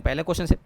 पहले क्वेश्चन से।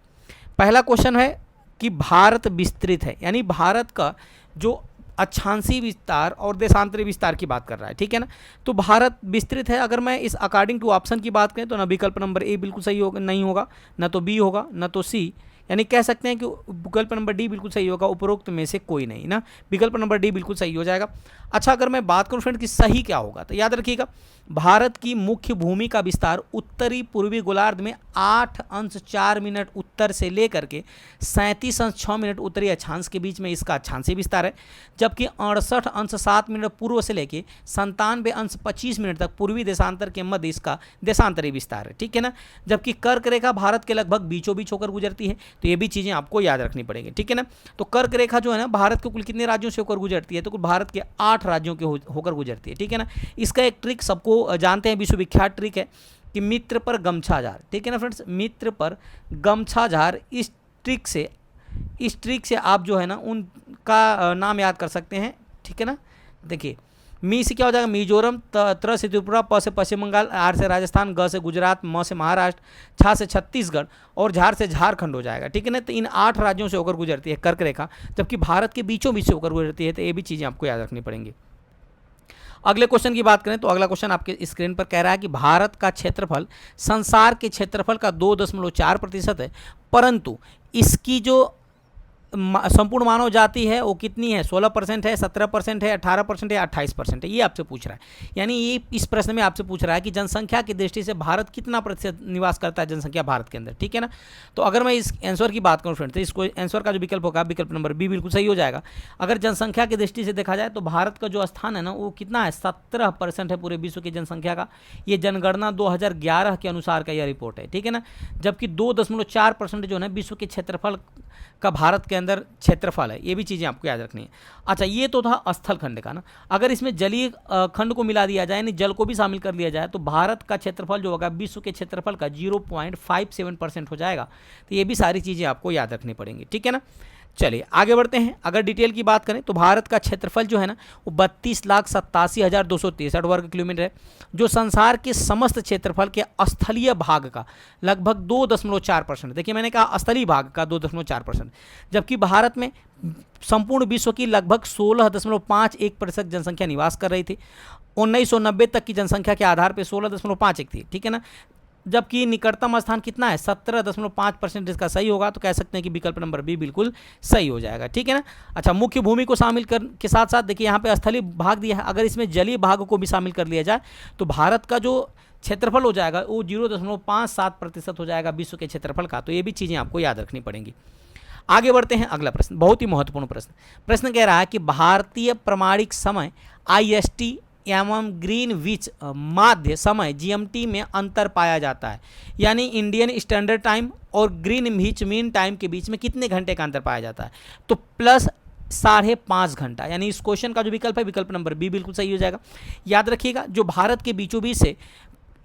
पहला क्वेश्चन है कि भारत विस्तृत है, यानी भारत का जो अक्षांशीय विस्तार और देशांतरीय विस्तार की बात कर रहा है, ठीक है ना। तो भारत विस्तृत है, अगर मैं इस अकॉर्डिंग टू ऑप्शन की बात करें तो ना विकल्प नंबर ए बिल्कुल सही होगा, नहीं होगा, ना तो बी होगा, ना तो सी, यानी कह सकते हैं कि विकल्प नंबर डी बिल्कुल सही होगा, उपरोक्त में से कोई नहीं ना, विकल्प नंबर डी बिल्कुल सही हो जाएगा। अच्छा, अगर मैं बात करूं फ्रेंड कि सही क्या होगा, तो याद रखिएगा भारत की मुख्य भूमि का विस्तार उत्तरी पूर्वी गोलार्ध में 8 अंश 4 मिनट उत्तर से लेकर के 37 अंश 6 मिनट उत्तरी अक्षांश के बीच में इसका अक्षांशीय विस्तार है, जबकि 68 अंश 7 मिनट पूर्व से लेकर 97 अंश 25 मिनट तक पूर्वी देशांतर के मध्य इसका देशांतरीय विस्तार है, ठीक है ना। जबकि कर्क रेखा भारत के लगभग बीचों बीच होकर गुजरती है, तो ये भी चीज़ें आपको याद रखनी पड़ेंगी, ठीक है ना। तो कर्क रेखा जो है ना भारत के कुल कितने राज्यों से होकर गुजरती है, तो कुल भारत के 8 राज्यों के होकर गुजरती है, ठीक है ना। इसका एक ट्रिक सबको जानते हैं, विश्वविख्यात ट्रिक है कि मित्र पर गमछा झार, ठीक है ना फ्रेंड्स, मित्र पर गमछा झार। इस ट्रिक से आप जो है ना उनका नाम याद कर सकते हैं, ठीक है ना। देखिए मी से क्या हो जाएगा मिजोरम, त्र से त्रिपुरा, प से पश्चिम बंगाल, आर से राजस्थान, ग से गुजरात, म से महाराष्ट्र, छा से छत्तीसगढ़ और झार से झारखंड हो जाएगा, ठीक है ना। तो इन 8 राज्यों से होकर गुजरती है कर्क रेखा, जबकि भारत के बीचों बीच से होकर गुजरती है, तो ये भी चीज़ें आपको याद रखनी पड़ेंगी। अगले क्वेश्चन की बात करें तो अगला क्वेश्चन आपके स्क्रीन पर कह रहा है कि भारत का क्षेत्रफल संसार के क्षेत्रफल का 2.4% है, परंतु इसकी जो संपूर्ण मानव जाति है वो कितनी है, 16% है, 17% है, 18% है, 28% है, ये आपसे पूछ रहा है। यानी ये इस प्रश्न में आपसे पूछ रहा है कि जनसंख्या की दृष्टि से भारत कितना प्रतिशत निवास करता है जनसंख्या भारत के अंदर, ठीक है ना। तो अगर मैं इस आंसर की बात करूँ फ्रेंड, तो इसको आंसर का जो विकल्प होगा विकल्प नंबर बी बिल्कुल सही हो जाएगा। अगर जनसंख्या की दृष्टि से देखा जाए तो भारत का जो स्थान है ना वो कितना है, 17% है पूरे विश्व की जनसंख्या का। ये जनगणना 2011 के अनुसार का यह रिपोर्ट है, ठीक है ना। जबकि 2.4% जो है विश्व के क्षेत्रफल का भारत के अंदर क्षेत्रफल है, ये भी चीज़ें आपको याद रखनी है। अच्छा, ये तो था स्थल खंड का ना। अगर इसमें जलीय खंड को मिला दिया जाए, यानी जल को भी शामिल कर लिया जाए, तो भारत का क्षेत्रफल जो होगा विश्व के क्षेत्रफल का 0.57% हो जाएगा। तो ये भी सारी चीज़ें आपको याद रखनी पड़ेंगी, ठीक है ना। चलिए आगे बढ़ते हैं। अगर डिटेल की बात करें तो भारत का क्षेत्रफल जो है ना वो 32,87,263 वर्ग किलोमीटर है, जो संसार के समस्त क्षेत्रफल के स्थलीय भाग का लगभग 2.4%। देखिए मैंने कहा स्थलीय भाग का 2.4%, जबकि भारत में संपूर्ण विश्व की लगभग 16.51% जनसंख्या निवास कर रही थी। 1990 तक की जनसंख्या के आधार पर 16.51 थी, ठीक है ना। जबकि निकटतम स्थान कितना है, 17.5%, इसका सही होगा। तो कह सकते हैं कि विकल्प नंबर बी बिल्कुल सही हो जाएगा, ठीक है ना। अच्छा, मुख्य भूमि को शामिल कर के साथ साथ देखिए यहाँ पे स्थलीय भाग दिया है, अगर इसमें जलीय भाग को भी शामिल कर लिया जाए तो भारत का जो क्षेत्रफल हो जाएगा वो 0.57% हो जाएगा विश्व के क्षेत्रफल का। तो ये भी चीज़ें आपको याद रखनी पड़ेंगी। आगे बढ़ते हैं। अगला प्रश्न बहुत ही महत्वपूर्ण प्रश्न कह रहा है कि भारतीय प्रमाणिक समय IST एवं ग्रीनविच माध्य समय GMT में अंतर पाया जाता है, यानी इंडियन स्टैंडर्ड टाइम और ग्रीनविच मीन टाइम के बीच में कितने घंटे का अंतर पाया जाता है, तो प्लस 5.5 घंटा। यानी इस क्वेश्चन का जो विकल्प है विकल्प नंबर बी बिल्कुल सही हो जाएगा। याद रखिएगा जो भारत के बीचों बीच से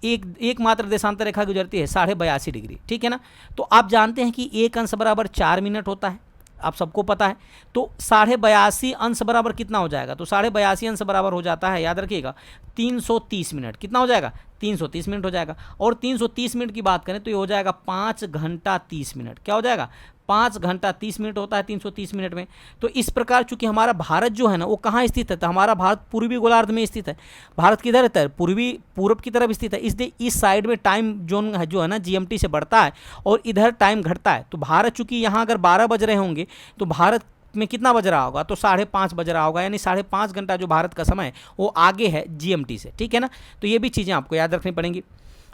एकमात्र देशांतर रेखा गुजरती है 82.5 डिग्री, ठीक है ना। तो आप जानते हैं कि 1 अंश बराबर 4 मिनट होता है, आप सबको पता है। तो 82.5 अंश बराबर कितना हो जाएगा, तो 82.5 अंश बराबर हो जाता है, याद रखिएगा 330 मिनट। कितना हो जाएगा, 330 मिनट हो जाएगा। और 330 मिनट की बात करें तो ये हो जाएगा 5 घंटा 30 मिनट। क्या हो जाएगा, 5 घंटा 30 मिनट होता है 330 मिनट में। तो इस प्रकार चूंकि हमारा भारत जो है ना वो कहाँ स्थित है, तो हमारा भारत पूर्वी गोलार्ध में स्थित है। भारत किधर है, पूर्व की तरफ स्थित है, इसलिए इस साइड में टाइम जोन है जो है ना GMT से बढ़ता है और इधर टाइम घटता है। तो भारत चूंकि यहाँ अगर 12 बज रहे होंगे तो भारत में कितना बज रहा होगा, तो 5:30 बज रहा होगा, यानी 5.5 घंटा जो भारत का समय है वो आगे है GMT से, ठीक है ना। तो ये भी चीज़ें आपको याद रखनी पड़ेंगी।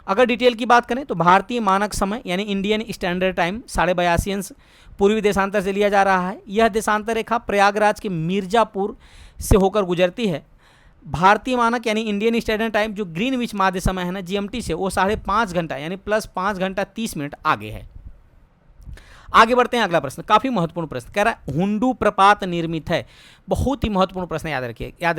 अगर डिटेल की बात करें तो भारतीय मानक समय यानी इंडियन स्टैंडर्ड टाइम 82.5 अंश पूर्वी देशांतर से लिया जा रहा है। यह देशांतर रेखा प्रयागराज के मिर्जापुर से होकर गुजरती है। भारतीय मानक यानी इंडियन स्टैंडर्ड टाइम जो ग्रीनविच माध्य समय है ना GMT से वो 5.5 घंटा यानी प्लस 5 घंटा 30 मिनट आगे है। आगे बढ़ते हैं। अगला प्रश्न काफी महत्वपूर्ण प्रश्न कह रहा है हुंडू प्रपात निर्मित है। बहुत ही महत्वपूर्ण प्रश्न, याद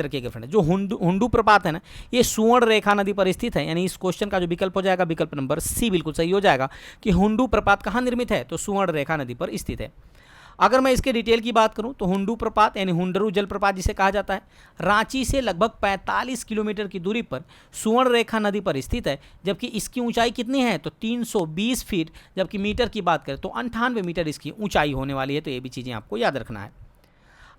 रखिएगा फ्रेंड। जो हुंडू प्रपात है ना ये सुवर्ण रेखा नदी पर स्थित है, यानी इस क्वेश्चन का जो विकल्प हो जाएगा विकल्प नंबर सी बिल्कुल सही हो जाएगा कि हुंडू प्रपात कहाँ निर्मित है, तो सुवर्ण रेखा नदी पर स्थित है। अगर मैं इसके डिटेल की बात करूं तो हुंडू प्रपात यानी हुंडरू जलप्रपात जिसे कहा जाता है, रांची से लगभग 45 किलोमीटर की दूरी पर सुवर्ण रेखा नदी पर स्थित है, जबकि इसकी ऊंचाई कितनी है तो 320 फीट, जबकि मीटर की बात करें तो 98 मीटर इसकी ऊंचाई होने वाली है। तो ये भी चीज़ें आपको याद रखना है।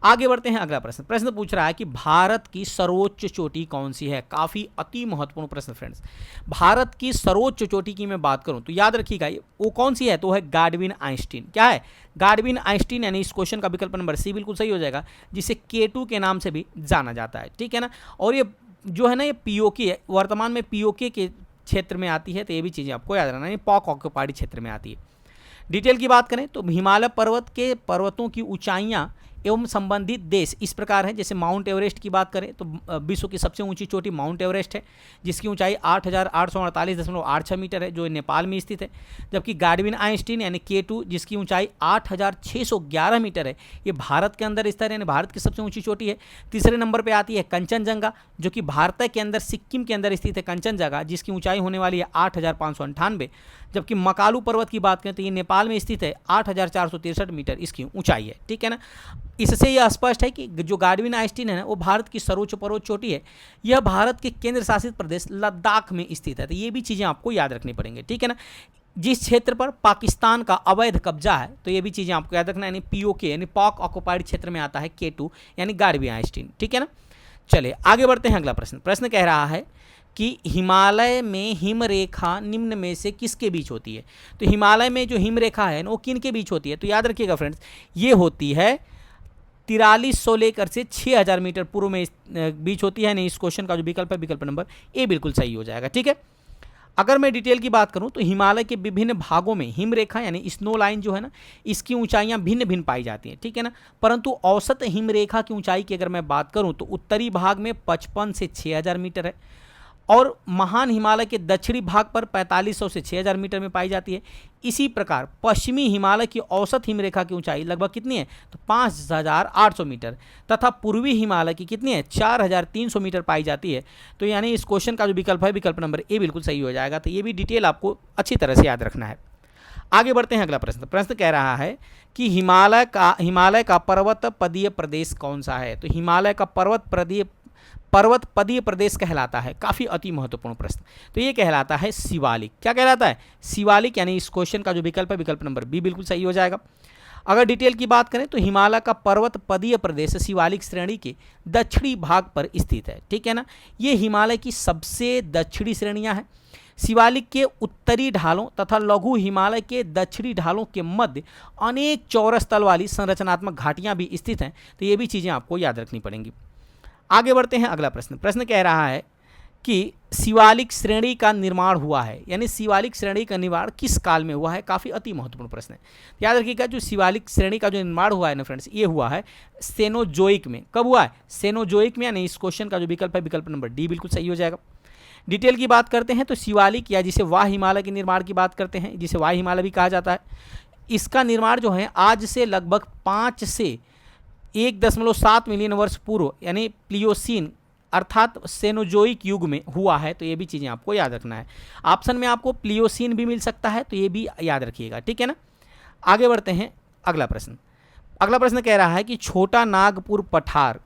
आगे बढ़ते हैं, अगला प्रश्न। प्रश्न पूछ रहा है कि भारत की सर्वोच्च चोटी कौन सी है। काफ़ी अति महत्वपूर्ण प्रश्न फ्रेंड्स। भारत की सर्वोच्च चोटी की मैं बात करूं तो याद रखिएगा वो कौन सी है, तो है गाडविन आइंस्टीन। क्या है, गाडविन आइंस्टीन, यानी इस क्वेश्चन का विकल्प नंबर सी बिल्कुल सही हो जाएगा, जिसे K2 के नाम से भी जाना जाता है, ठीक है ना। और ये जो है ना, ये POK है, वर्तमान में POK के क्षेत्र में आती है। तो ये भी चीज़ें आपको याद रखना है, पॉक ऑक्यूपाइड क्षेत्र में आती है। डिटेल की बात करें तो हिमालय पर्वत के पर्वतों की ऊंचाइयां एवं संबंधित देश इस प्रकार हैं। जैसे माउंट एवरेस्ट की बात करें तो विश्व की सबसे ऊंची चोटी माउंट एवरेस्ट है, जिसकी ऊंचाई 8,848.86 मीटर है, जो नेपाल में स्थित है। जबकि गाडविन आइंस्टीन यानी K2 जिसकी ऊंचाई 8,611 मीटर है, ये भारत के अंदर स्थित है, यानी भारत की सबसे ऊंची चोटी है। तीसरे नंबर पर आती है कंचनजंगा, जो कि भारत के अंदर सिक्किम के अंदर स्थित है कंचनजंगा, जिसकी ऊंचाई होने वाली है 8,598। जबकि मकालू पर्वत की बात करें तो ये नेपाल में स्थित है, 8,463 मीटर इसकी ऊंचाई है, ठीक है ना। इससे यह स्पष्ट है कि जो गाडविन आइंस्टीन है ना, वो भारत की सर्वोच्च पर्वत चोटी है। यह भारत के केंद्र शासित प्रदेश लद्दाख में स्थित है। तो ये भी चीज़ें आपको याद रखनी पड़ेंगी, ठीक है ना। जिस क्षेत्र पर पाकिस्तान का अवैध कब्जा है, तो ये भी चीज़ें आपको याद रखना है, यानी POK यानी पॉक ऑक्यूपाइड क्षेत्र में आता है K2 यानी गाडविन आइंस्टीन, ठीक है ना। चलिए आगे बढ़ते हैं, अगला प्रश्न। प्रश्न कह रहा है कि हिमालय में हिमरेखा निम्न में से किसके बीच होती है। तो हिमालय में जो हिमरेखा है वो किन के बीच होती है, तो याद रखिएगा फ्रेंड्स, ये होती है 4300 लेकर से 6000 मीटर पूर्व में बीच होती है। नहीं, इस क्वेश्चन का जो विकल्प है, विकल्प नंबर ए बिल्कुल सही हो जाएगा, ठीक है। अगर मैं डिटेल की बात करूं तो हिमालय के विभिन्न भागों में हिमरेखा यानी स्नो लाइन जो है ना, इसकी ऊंचाइयां भिन्न भिन्न पाई जाती हैं, ठीक है ना। परंतु औसत हिमरेखा की ऊंचाई की अगर मैं बात करूं तो उत्तरी भाग में 55 से 6000 मीटर है, और महान हिमालय के दक्षिणी भाग पर 4500 से 6000 मीटर में पाई जाती है। इसी प्रकार पश्चिमी हिमालय की औसत हिमरेखा की ऊंचाई लगभग कितनी है, तो 5800 मीटर, तथा पूर्वी हिमालय की कितनी है, 4300 मीटर पाई जाती है। तो यानी इस क्वेश्चन का जो विकल्प है, विकल्प नंबर ए बिल्कुल सही हो जाएगा। तो ये भी डिटेल आपको अच्छी तरह से याद रखना है। आगे बढ़ते हैं, अगला प्रश्न। प्रश्न कह रहा है कि हिमालय का पर्वत पदीय प्रदेश कौन सा है। तो हिमालय का पर्वत पदीय प्रदेश कहलाता है। काफ़ी अति महत्वपूर्ण प्रश्न। तो ये कहलाता है शिवालिक। क्या कहलाता है, शिवालिक, यानी इस क्वेश्चन का जो विकल्प है, विकल्प नंबर बी बिल्कुल सही हो जाएगा। अगर डिटेल की बात करें तो हिमालय का पर्वत पदीय प्रदेश शिवालिक श्रेणी के दक्षिणी भाग पर स्थित है, ठीक है ना। ये हिमालय की सबसे दक्षिणी श्रेणियां हैं। शिवालिक के उत्तरी ढालों तथा लघु हिमालय के दक्षिणी ढालों के मध्य अनेक चौरस तल वाली संरचनात्मक घाटियां भी स्थित हैं। तो ये भी चीज़ें आपको याद रखनी पड़ेंगी। आगे बढ़ते हैं, अगला प्रश्न। प्रश्न कह रहा है कि शिवालिक श्रेणी का निर्माण हुआ है, यानी शिवालिक श्रेणी का निर्माण किस काल में हुआ है। काफ़ी अति महत्वपूर्ण प्रश्न है, याद रखिएगा। जो शिवालिक श्रेणी का जो निर्माण हुआ है ना फ्रेंड्स, ये हुआ है सेनोजोइक में। कब हुआ है, सेनोजोइक में, यानी इस क्वेश्चन का जो विकल्प है, विकल्प नंबर डी बिल्कुल सही हो जाएगा। डिटेल की बात करते हैं तो शिवालिक या जिसे वाह हिमालय के निर्माण की बात करते हैं, जिसे वाह हिमालय भी कहा जाता है, इसका निर्माण जो है आज से लगभग 5 से 1.7 मिलियन वर्ष पूर्व यानी प्लियोसीन अर्थात सेनोजोइक युग में हुआ है। तो ये भी चीज़ें आपको याद रखना है। ऑप्शन में आपको प्लियोसीन भी मिल सकता है, तो ये भी याद रखिएगा, ठीक है ना। आगे बढ़ते हैं, अगला प्रश्न। अगला प्रश्न कह रहा है कि छोटा नागपुर पठार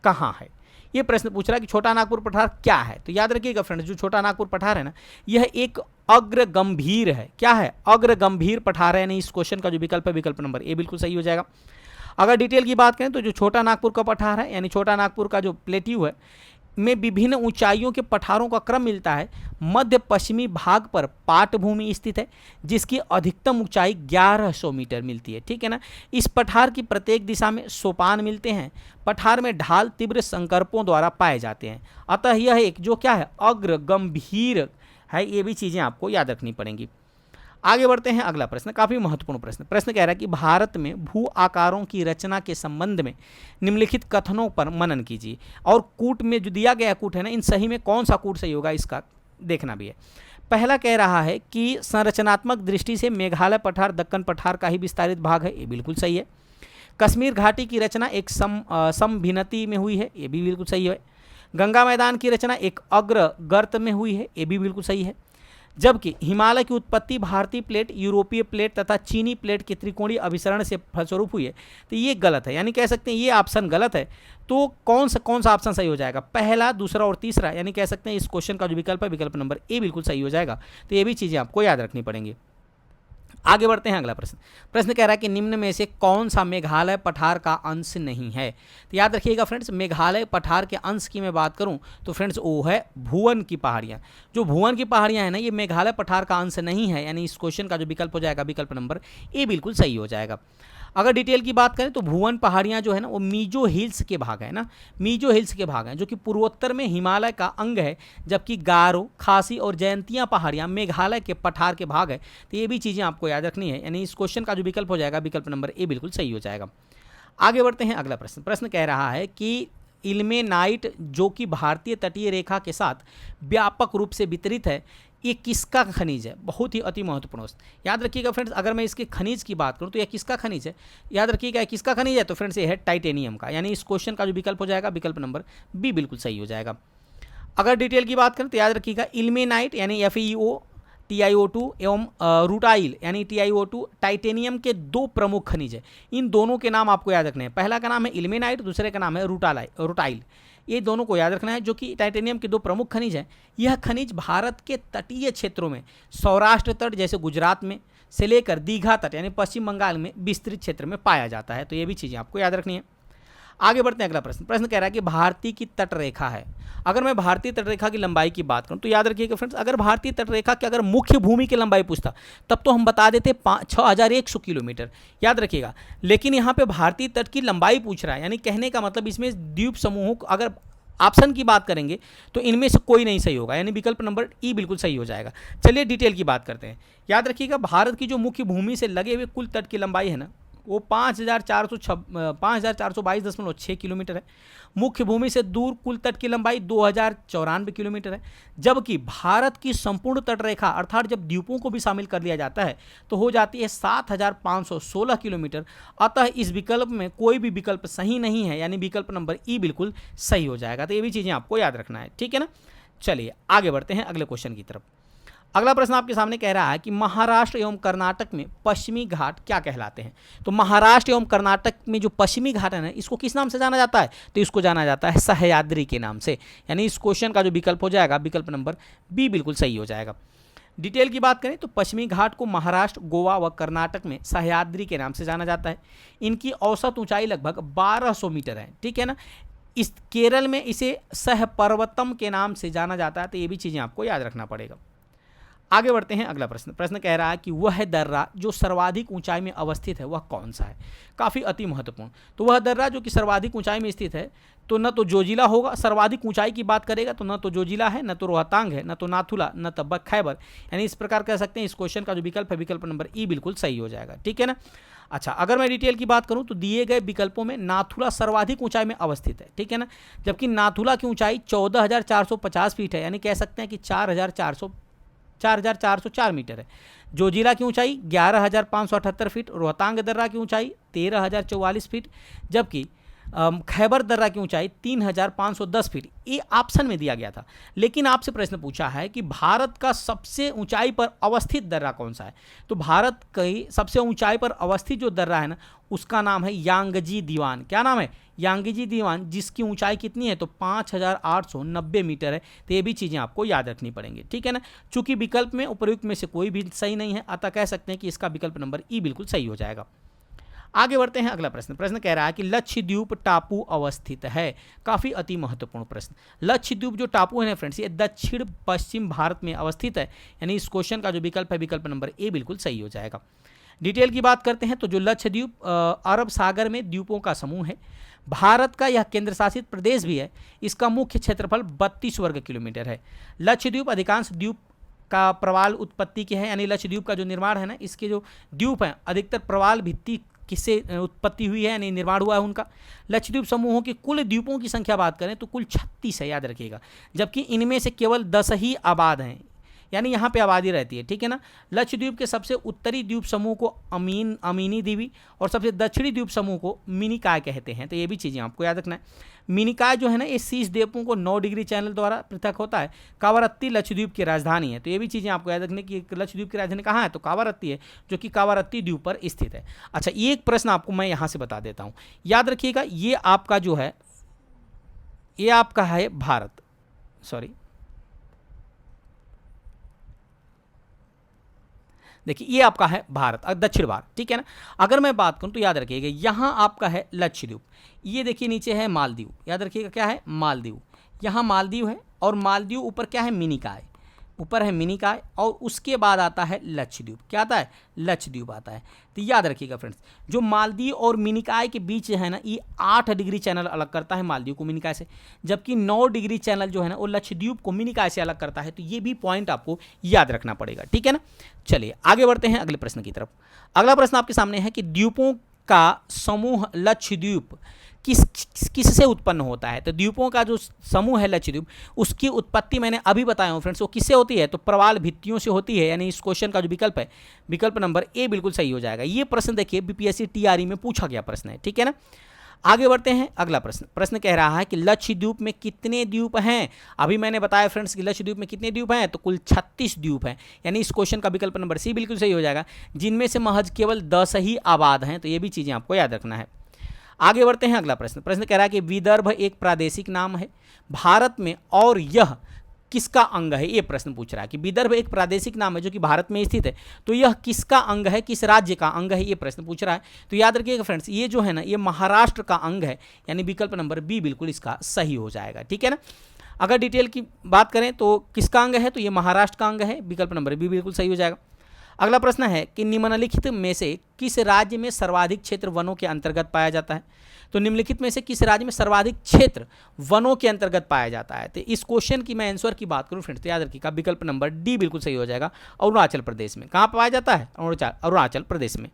कहाँ है। ये प्रश्न पूछ रहा है कि छोटा नागपुर पठार क्या है। तो याद रखिएगा फ्रेंड्स, जो छोटा नागपुर पठार है ना, यह एक अग्र गंभीर है। क्या है, अग्र गंभीर पठार है, यानी इस क्वेश्चन का जो विकल्प है, विकल्प नंबर ए बिल्कुल सही हो जाएगा। अगर डिटेल की बात करें तो जो छोटा नागपुर का पठार है, यानी छोटा नागपुर का जो प्लेट्यू है, में विभिन्न ऊंचाइयों के पठारों का क्रम मिलता है। मध्य पश्चिमी भाग पर पाटभूमि स्थित है, जिसकी अधिकतम ऊंचाई 1100 मीटर मिलती है, ठीक है ना। इस पठार की प्रत्येक दिशा में सोपान मिलते हैं। पठार में ढाल तीव्र संकल्पों द्वारा पाए जाते हैं। अतः यह एक जो क्या है, अग्र गंभीर है। ये भी चीज़ें आपको याद रखनी पड़ेंगी। आगे बढ़ते हैं, अगला प्रश्न। काफ़ी महत्वपूर्ण प्रश्न। प्रश्न कह रहा है कि भारत में भू आकारों की रचना के संबंध में निम्नलिखित कथनों पर मनन कीजिए। और कूट में जो दिया गया कूट है ना, इन सही में कौन सा कूट सही होगा, इसका देखना भी है। पहला कह रहा है कि संरचनात्मक दृष्टि से मेघालय पठार दक्कन पठार का ही विस्तारित भाग है। ये बिल्कुल सही है। कश्मीर घाटी की रचना एक समभिनति में हुई है। ये भी बिल्कुल सही है। गंगा मैदान की रचना एक अग्र गर्त में हुई है। ये भी बिल्कुल सही है। जबकि हिमालय की उत्पत्ति भारतीय प्लेट, यूरोपीय प्लेट तथा चीनी प्लेट के त्रिकोणीय अभिसरण से फलस्वरूप हुई है। तो ये गलत है, यानी कह सकते हैं ये ऑप्शन गलत है। तो कौन सा ऑप्शन सही हो जाएगा? पहला, दूसरा और तीसरा, यानी कह सकते हैं इस क्वेश्चन का जो विकल्प है विकल्प नंबर ए बिल्कुल सही हो जाएगा। तो ये भी चीज़ें आपको याद रखनी पड़ेंगी। आगे बढ़ते हैं, अगला प्रश्न कह रहा है कि निम्न में से कौन सा मेघालय पठार का अंश नहीं है? तो याद रखिएगा फ्रेंड्स, मेघालय पठार के अंश की मैं बात करूं तो फ्रेंड्स वो है भुवन की पहाड़ियां। जो भुवन की पहाड़ियां हैं ना, ये मेघालय पठार का अंश नहीं है, यानी इस क्वेश्चन का जो विकल्प हो जाएगा विकल्प नंबर ए बिल्कुल सही हो जाएगा। अगर डिटेल की बात करें तो भुवन पहाड़ियाँ जो है ना वो मीजो हिल्स के भाग है ना, मीजो हिल्स के भाग हैं जो कि पूर्वोत्तर में हिमालय का अंग है, जबकि गारो, खासी और जयंतिया पहाड़ियाँ मेघालय के पठार के भाग है। तो ये भी चीज़ें आपको याद रखनी है, यानी इस क्वेश्चन का जो विकल्प हो जाएगा विकल्प नंबर ए बिल्कुल सही हो जाएगा। आगे बढ़ते हैं, अगला प्रश्न कह रहा है कि इल्मेनाइट जो कि भारतीय तटीय रेखा के साथ व्यापक रूप से वितरित है, ये किसका खनिज है? बहुत ही अति महत्वपूर्ण। याद रखिएगा फ्रेंड्स, अगर मैं इसके खनिज की बात करूं तो यह किसका खनिज है? याद रखिएगा किसका खनिज है? तो फ्रेंड्स ये है टाइटेनियम का, यानी इस क्वेश्चन का जो विकल्प हो जाएगा विकल्प नंबर बी बिल्कुल सही हो जाएगा। अगर डिटेल की बात करें तो याद रखिएगा इल्मेनाइट यानी FeO TiO2 एवं रूटाइल यानी TiO2 टाइटेनियम के दो प्रमुख खनिज है। इन दोनों के नाम आपको याद रखने हैं। पहला का नाम है इल्मेनाइट, दूसरे का नाम है रूटाइल। ये दोनों को याद रखना है, जो कि टाइटेनियम के दो प्रमुख खनिज हैं। यह खनिज भारत के तटीय क्षेत्रों में, सौराष्ट्र तट जैसे गुजरात में से लेकर दीघा तट यानी पश्चिम बंगाल में विस्तृत क्षेत्र में पाया जाता है। तो ये भी चीज़ें आपको याद रखनी है। आगे बढ़ते हैं, अगला प्रश्न कह रहा है कि भारतीय की तटरेखा है। अगर मैं भारतीय तटरेखा की लंबाई की बात करूं तो याद रखिएगा फ्रेंड्स, अगर भारतीय तटरेखा की अगर मुख्य भूमि की लंबाई पूछता तब तो हम बता देते 6100 किलोमीटर, याद रखिएगा। लेकिन यहाँ पे भारतीय तट की लंबाई पूछ रहा है, यानी कहने का मतलब इसमें द्वीप समूहों को अगर ऑप्शन की बात करेंगे तो इनमें से कोई नहीं सही होगा, यानी विकल्प नंबर ई बिल्कुल सही हो जाएगा। चलिए डिटेल की बात करते हैं। याद रखिएगा भारत की जो मुख्य भूमि से लगे हुए कुल तट की लंबाई है ना वो 5422.6 किलोमीटर है। मुख्य भूमि से दूर कुल तट की लंबाई 2094 किलोमीटर है। जबकि भारत की संपूर्ण तटरेखा अर्थात जब द्वीपों को भी शामिल कर लिया जाता है तो हो जाती है 7516 किलोमीटर। अतः इस विकल्प में कोई भी विकल्प सही नहीं है, यानी विकल्प नंबर ई बिल्कुल सही हो जाएगा। तो ये भी चीज़ें आपको याद रखना है, ठीक है ना। चलिए आगे बढ़ते हैं अगले क्वेश्चन की तरफ। अगला प्रश्न आपके सामने कह रहा है कि महाराष्ट्र एवं कर्नाटक में पश्चिमी घाट क्या कहलाते हैं? तो महाराष्ट्र एवं कर्नाटक में जो पश्चिमी घाट है ना इसको किस नाम से जाना जाता है? तो इसको जाना जाता है सह्याद्री के नाम से, यानी इस क्वेश्चन का जो विकल्प हो जाएगा विकल्प नंबर बी बिल्कुल सही हो जाएगा। डिटेल की बात करें तो पश्चिमी घाट को महाराष्ट्र, गोवा व कर्नाटक में सह्याद्री के नाम से जाना जाता है। इनकी औसत ऊंचाई लगभग 1200 मीटर है, ठीक है ना। इस केरल में इसे सहपर्वतम के नाम से जाना जाता है। तो ये भी चीज़ें आपको याद रखना पड़ेगा। आगे बढ़ते हैं, अगला प्रश्न कह रहा है कि वह दर्रा जो सर्वाधिक ऊंचाई में अवस्थित है वह कौन सा है? काफ़ी अति महत्वपूर्ण। तो वह दर्रा जो कि सर्वाधिक ऊंचाई में स्थित है तो न तो जोजिला होगा, सर्वाधिक ऊंचाई की बात करेगा तो न तो जोजिला है, न तो रोहतांग है, न तो नाथुला, न तो खैबर, यानी इस प्रकार कह सकते हैं इस क्वेश्चन का जो विकल्प है विकल्प नंबर ई बिल्कुल सही हो जाएगा, ठीक है ना। अच्छा, अगर मैं डिटेल की बात करूं तो दिए गए विकल्पों में नाथुला सर्वाधिक ऊंचाई में अवस्थित है, ठीक है ना। जबकि नाथुला की ऊंचाई 14,450 फीट है, यानी कह सकते हैं कि 4,404 मीटर है। जोजिला की ऊंचाई 11,578 फीट, रोहतांग दर्रा की ऊंचाई 13,044 फीट, जबकि खैबर दर्रा की ऊंचाई 3,510 फीट। ये ऑप्शन में दिया गया था, लेकिन आपसे प्रश्न पूछा है कि भारत का सबसे ऊंचाई पर अवस्थित दर्रा कौन सा है? तो भारत की सबसे ऊंचाई पर अवस्थित जो दर्रा है ना उसका नाम है यांगजी दीवान। क्या नाम है? यांगजी दीवान, जिसकी ऊंचाई कितनी है तो 5,890 मीटर है। तो ये भी चीज़ें आपको याद रखनी पड़ेंगी, ठीक है ना। चूंकि विकल्प में उपर्युक्त में से कोई भी सही नहीं है, अतः कह सकते हैं कि इसका विकल्प नंबर ई बिल्कुल सही हो जाएगा। आगे बढ़ते हैं, अगला प्रश्न कह रहा है कि लक्षद्वीप टापू अवस्थित है। काफ़ी अति महत्वपूर्ण प्रश्न। लक्षद्वीप जो टापू है ना फ्रेंड्स ये दक्षिण पश्चिम भारत में अवस्थित है, यानी इस क्वेश्चन का जो विकल्प है विकल्प नंबर ए बिल्कुल सही हो जाएगा। डिटेल की बात करते हैं तो जो लक्षद्वीप अरब सागर में द्वीपों का समूह है। भारत का यह केंद्र शासित प्रदेश भी है। इसका मुख्य क्षेत्रफल 32 वर्ग किलोमीटर है। लक्षद्वीप अधिकांश द्वीप का प्रवाल उत्पत्ति की है, यानी लक्षद्वीप का जो निर्माण है ना इसके जो द्वीप हैं अधिकतर प्रवाल भित्ति किससे उत्पत्ति हुई है, यानी निर्माण हुआ है उनका। लक्षद्वीप समूहों की कुल द्वीपों की संख्या बात करें तो कुल 36 है, याद रखिएगा। जबकि इनमें से केवल 10 ही आबाद हैं, यानी यहाँ पे आबादी रहती है, ठीक है ना। लक्षद्वीप के सबसे उत्तरी द्वीप समूह को अमीनी द्वीपी और सबसे दक्षिणी द्वीप समूह को मिनिकॉय कहते हैं। तो ये भी चीज़ें आपको याद रखना है। मिनिकॉय जो है ना, ये शीर्ष द्वीपों को 9 डिग्री चैनल द्वारा पृथक होता है। कावारत्ती लक्षद्वीप की राजधानी है। तो ये भी चीज़ें आपको याद रखने की, लक्षद्वीप की राजधानी कहाँ है, तो कावारत्ती है, जो कि कावारत्ती द्वीप पर स्थित है। अच्छा, ये एक प्रश्न आपको मैं यहाँ से बता देता हूँ, याद रखिएगा। ये आपका जो है, ये आपका है भारत, सॉरी, देखिए ये आपका है भारत, दक्षिण भारत, ठीक है ना। अगर मैं बात करूं तो याद रखिएगा, यहाँ आपका है लक्षद्वीप, ये देखिए नीचे है मालदीव, याद रखिएगा क्या है, मालदीव। यहाँ मालदीव है और मालदीव ऊपर क्या है, मिनिकॉय, ऊपर है मिनिकॉय, और उसके बाद आता है लक्षद्वीप। क्या आता है, लक्षद्वीप आता है। तो याद रखिएगा फ्रेंड्स, जो मालदीव और मिनिकॉय के बीच है ना, ये 8 डिग्री चैनल अलग करता है मालदीव को मिनिकॉय से, जबकि 9 डिग्री चैनल जो है ना, वो लक्षद्वीप को मिनिकॉय से अलग करता है। तो ये भी पॉइंट आपको याद रखना पड़ेगा, ठीक है ना। चलिए आगे बढ़ते हैं अगले प्रश्न की तरफ। अगला प्रश्न आपके सामने है कि द्वीपों का समूह लक्षद्वीप किससे उत्पन्न होता है। तो द्वीपों का जो समूह है लक्षद्वीप, उसकी उत्पत्ति मैंने अभी बताया हूँ फ्रेंड्स, वो किससे होती है, तो प्रवाल भित्तियों से होती है। यानी इस क्वेश्चन का जो विकल्प है, विकल्प नंबर ए बिल्कुल सही हो जाएगा। ये प्रश्न देखिए बीपीएससी टीआरई में पूछा गया प्रश्न है, ठीक है ना। आगे बढ़ते हैं अगला प्रश्न। प्रश्न कह रहा है कि लक्षद्वीप में कितने द्वीप हैं। अभी मैंने बताया फ्रेंड्स कि लक्षद्वीप में कितने द्वीप हैं, तो कुल 36 द्वीप हैं। यानी इस क्वेश्चन का विकल्प नंबर सी बिल्कुल सही हो जाएगा, जिनमें से महज केवल 10 ही आबाद हैं। तो ये भी चीज़ें आपको याद रखना है। आगे बढ़ते हैं अगला प्रश्न। प्रश्न कह रहा है कि विदर्भ एक प्रादेशिक नाम है भारत में, और यह किसका अंग है। ये प्रश्न पूछ रहा है कि विदर्भ एक प्रादेशिक नाम है जो कि भारत में स्थित है, तो यह किसका अंग है, किस राज्य का अंग है, ये प्रश्न पूछ रहा है। तो याद रखिएगा फ्रेंड्स, ये जो है ना, ये महाराष्ट्र का अंग है। यानी विकल्प नंबर बी बिल्कुल इसका सही हो जाएगा, ठीक है ना। अगर डिटेल की बात करें तो किसका अंग है, तो ये महाराष्ट्र का अंग है, विकल्प नंबर बी बिल्कुल सही हो जाएगा। अगला प्रश्न है कि निम्नलिखित में से किस राज्य में सर्वाधिक क्षेत्र वनों के अंतर्गत पाया जाता है। तो निम्नलिखित में से किस राज्य में सर्वाधिक क्षेत्र वनों के अंतर्गत पाया जाता है। तो इस क्वेश्चन की मैं आंसर की बात करूं फ्रेंड्स, तो याद रखिएगा विकल्प नंबर डी बिल्कुल सही हो जाएगा, अरुणाचल प्रदेश में। कहाँ पाया जाता है, अरुणाचल प्रदेश में।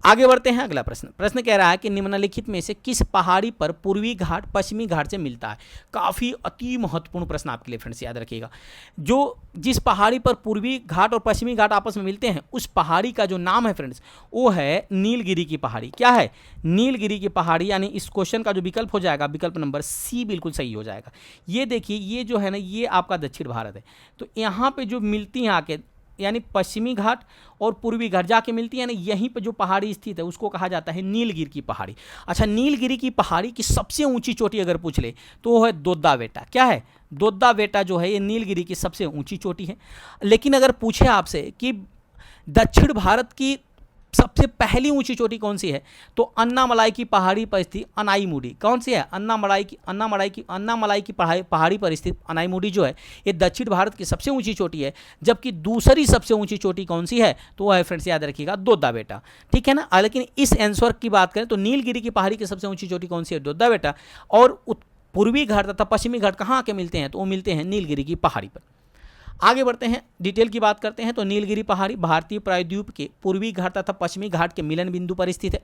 आगे बढ़ते हैं अगला प्रश्न। प्रश्न कह रहा है कि निम्नलिखित में से किस पहाड़ी पर पूर्वी घाट पश्चिमी घाट से मिलता है। काफ़ी अति महत्वपूर्ण प्रश्न आपके लिए फ्रेंड्स, याद रखिएगा। जिस पहाड़ी पर पूर्वी घाट और पश्चिमी घाट आपस में मिलते हैं, उस पहाड़ी का जो नाम है फ्रेंड्स, वो है नीलगिरी की पहाड़ी। क्या है, नीलगिरी की पहाड़ी। यानी इस क्वेश्चन का जो विकल्प हो जाएगा, विकल्प नंबर सी बिल्कुल सही हो जाएगा। ये देखिए, ये जो है ना, ये आपका दक्षिण भारत है। तो यहाँ पे जो मिलती हैं आके, यानी पश्चिमी घाट और पूर्वी घाट जाके मिलती है ना, यहीं पर जो पहाड़ी स्थित है उसको कहा जाता है नीलगिरी की पहाड़ी। अच्छा, नीलगिरी की पहाड़ी की सबसे ऊंची चोटी अगर पूछ ले तो वो है दोद्दा बेटा। क्या है, दोद्दा बेटा जो है, ये नीलगिरी की सबसे ऊंची चोटी है। लेकिन अगर पूछे आपसे कि दक्षिण भारत की सबसे पहली ऊंची चोटी कौन सी है, तो अन्नामलाई की पहाड़ी पर स्थित अनाईमुडी। कौन सी है, अन्नामलाई की पहाड़ी पर स्थित अनाईमुडी जो है, ये दक्षिण भारत की सबसे ऊंची चोटी है। जबकि दूसरी सबसे ऊंची चोटी कौन सी है, तो वह है फ्रेंड्स, याद रखिएगा, दोद्दा बेटा, ठीक है ना। लेकिन इस आंसर की बात करें तो नीलगिरी की पहाड़ी की सबसे ऊंची चोटी कौन सी है, दोद्दा बेटा। और पूर्वी घाट तथा पश्चिमी घाट कहाँ आके मिलते हैं, तो वो मिलते हैं नीलगिरी की पहाड़ी पर। आगे बढ़ते हैं, डिटेल की बात करते हैं। तो नीलगिरी पहाड़ी भारतीय प्रायद्वीप के पूर्वी घाट तथा पश्चिमी घाट के मिलन बिंदु पर स्थित है।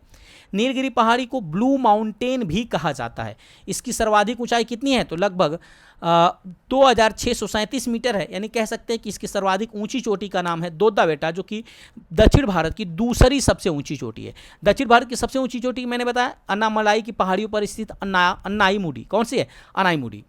नीलगिरी पहाड़ी को ब्लू माउंटेन भी कहा जाता है। इसकी सर्वाधिक ऊंचाई कितनी है, तो लगभग 2637 मीटर है। यानी कह सकते हैं कि इसकी सर्वाधिक ऊंची चोटी का नाम है दोद्दा बेटा, जो कि दक्षिण भारत की दूसरी सबसे ऊंची चोटी है। दक्षिण भारत की सबसे ऊंची चोटी मैंने बताया अन्नामलाई की पहाड़ियों पर स्थित अनाईमुडी। कौन सी है, अनाईमुडी।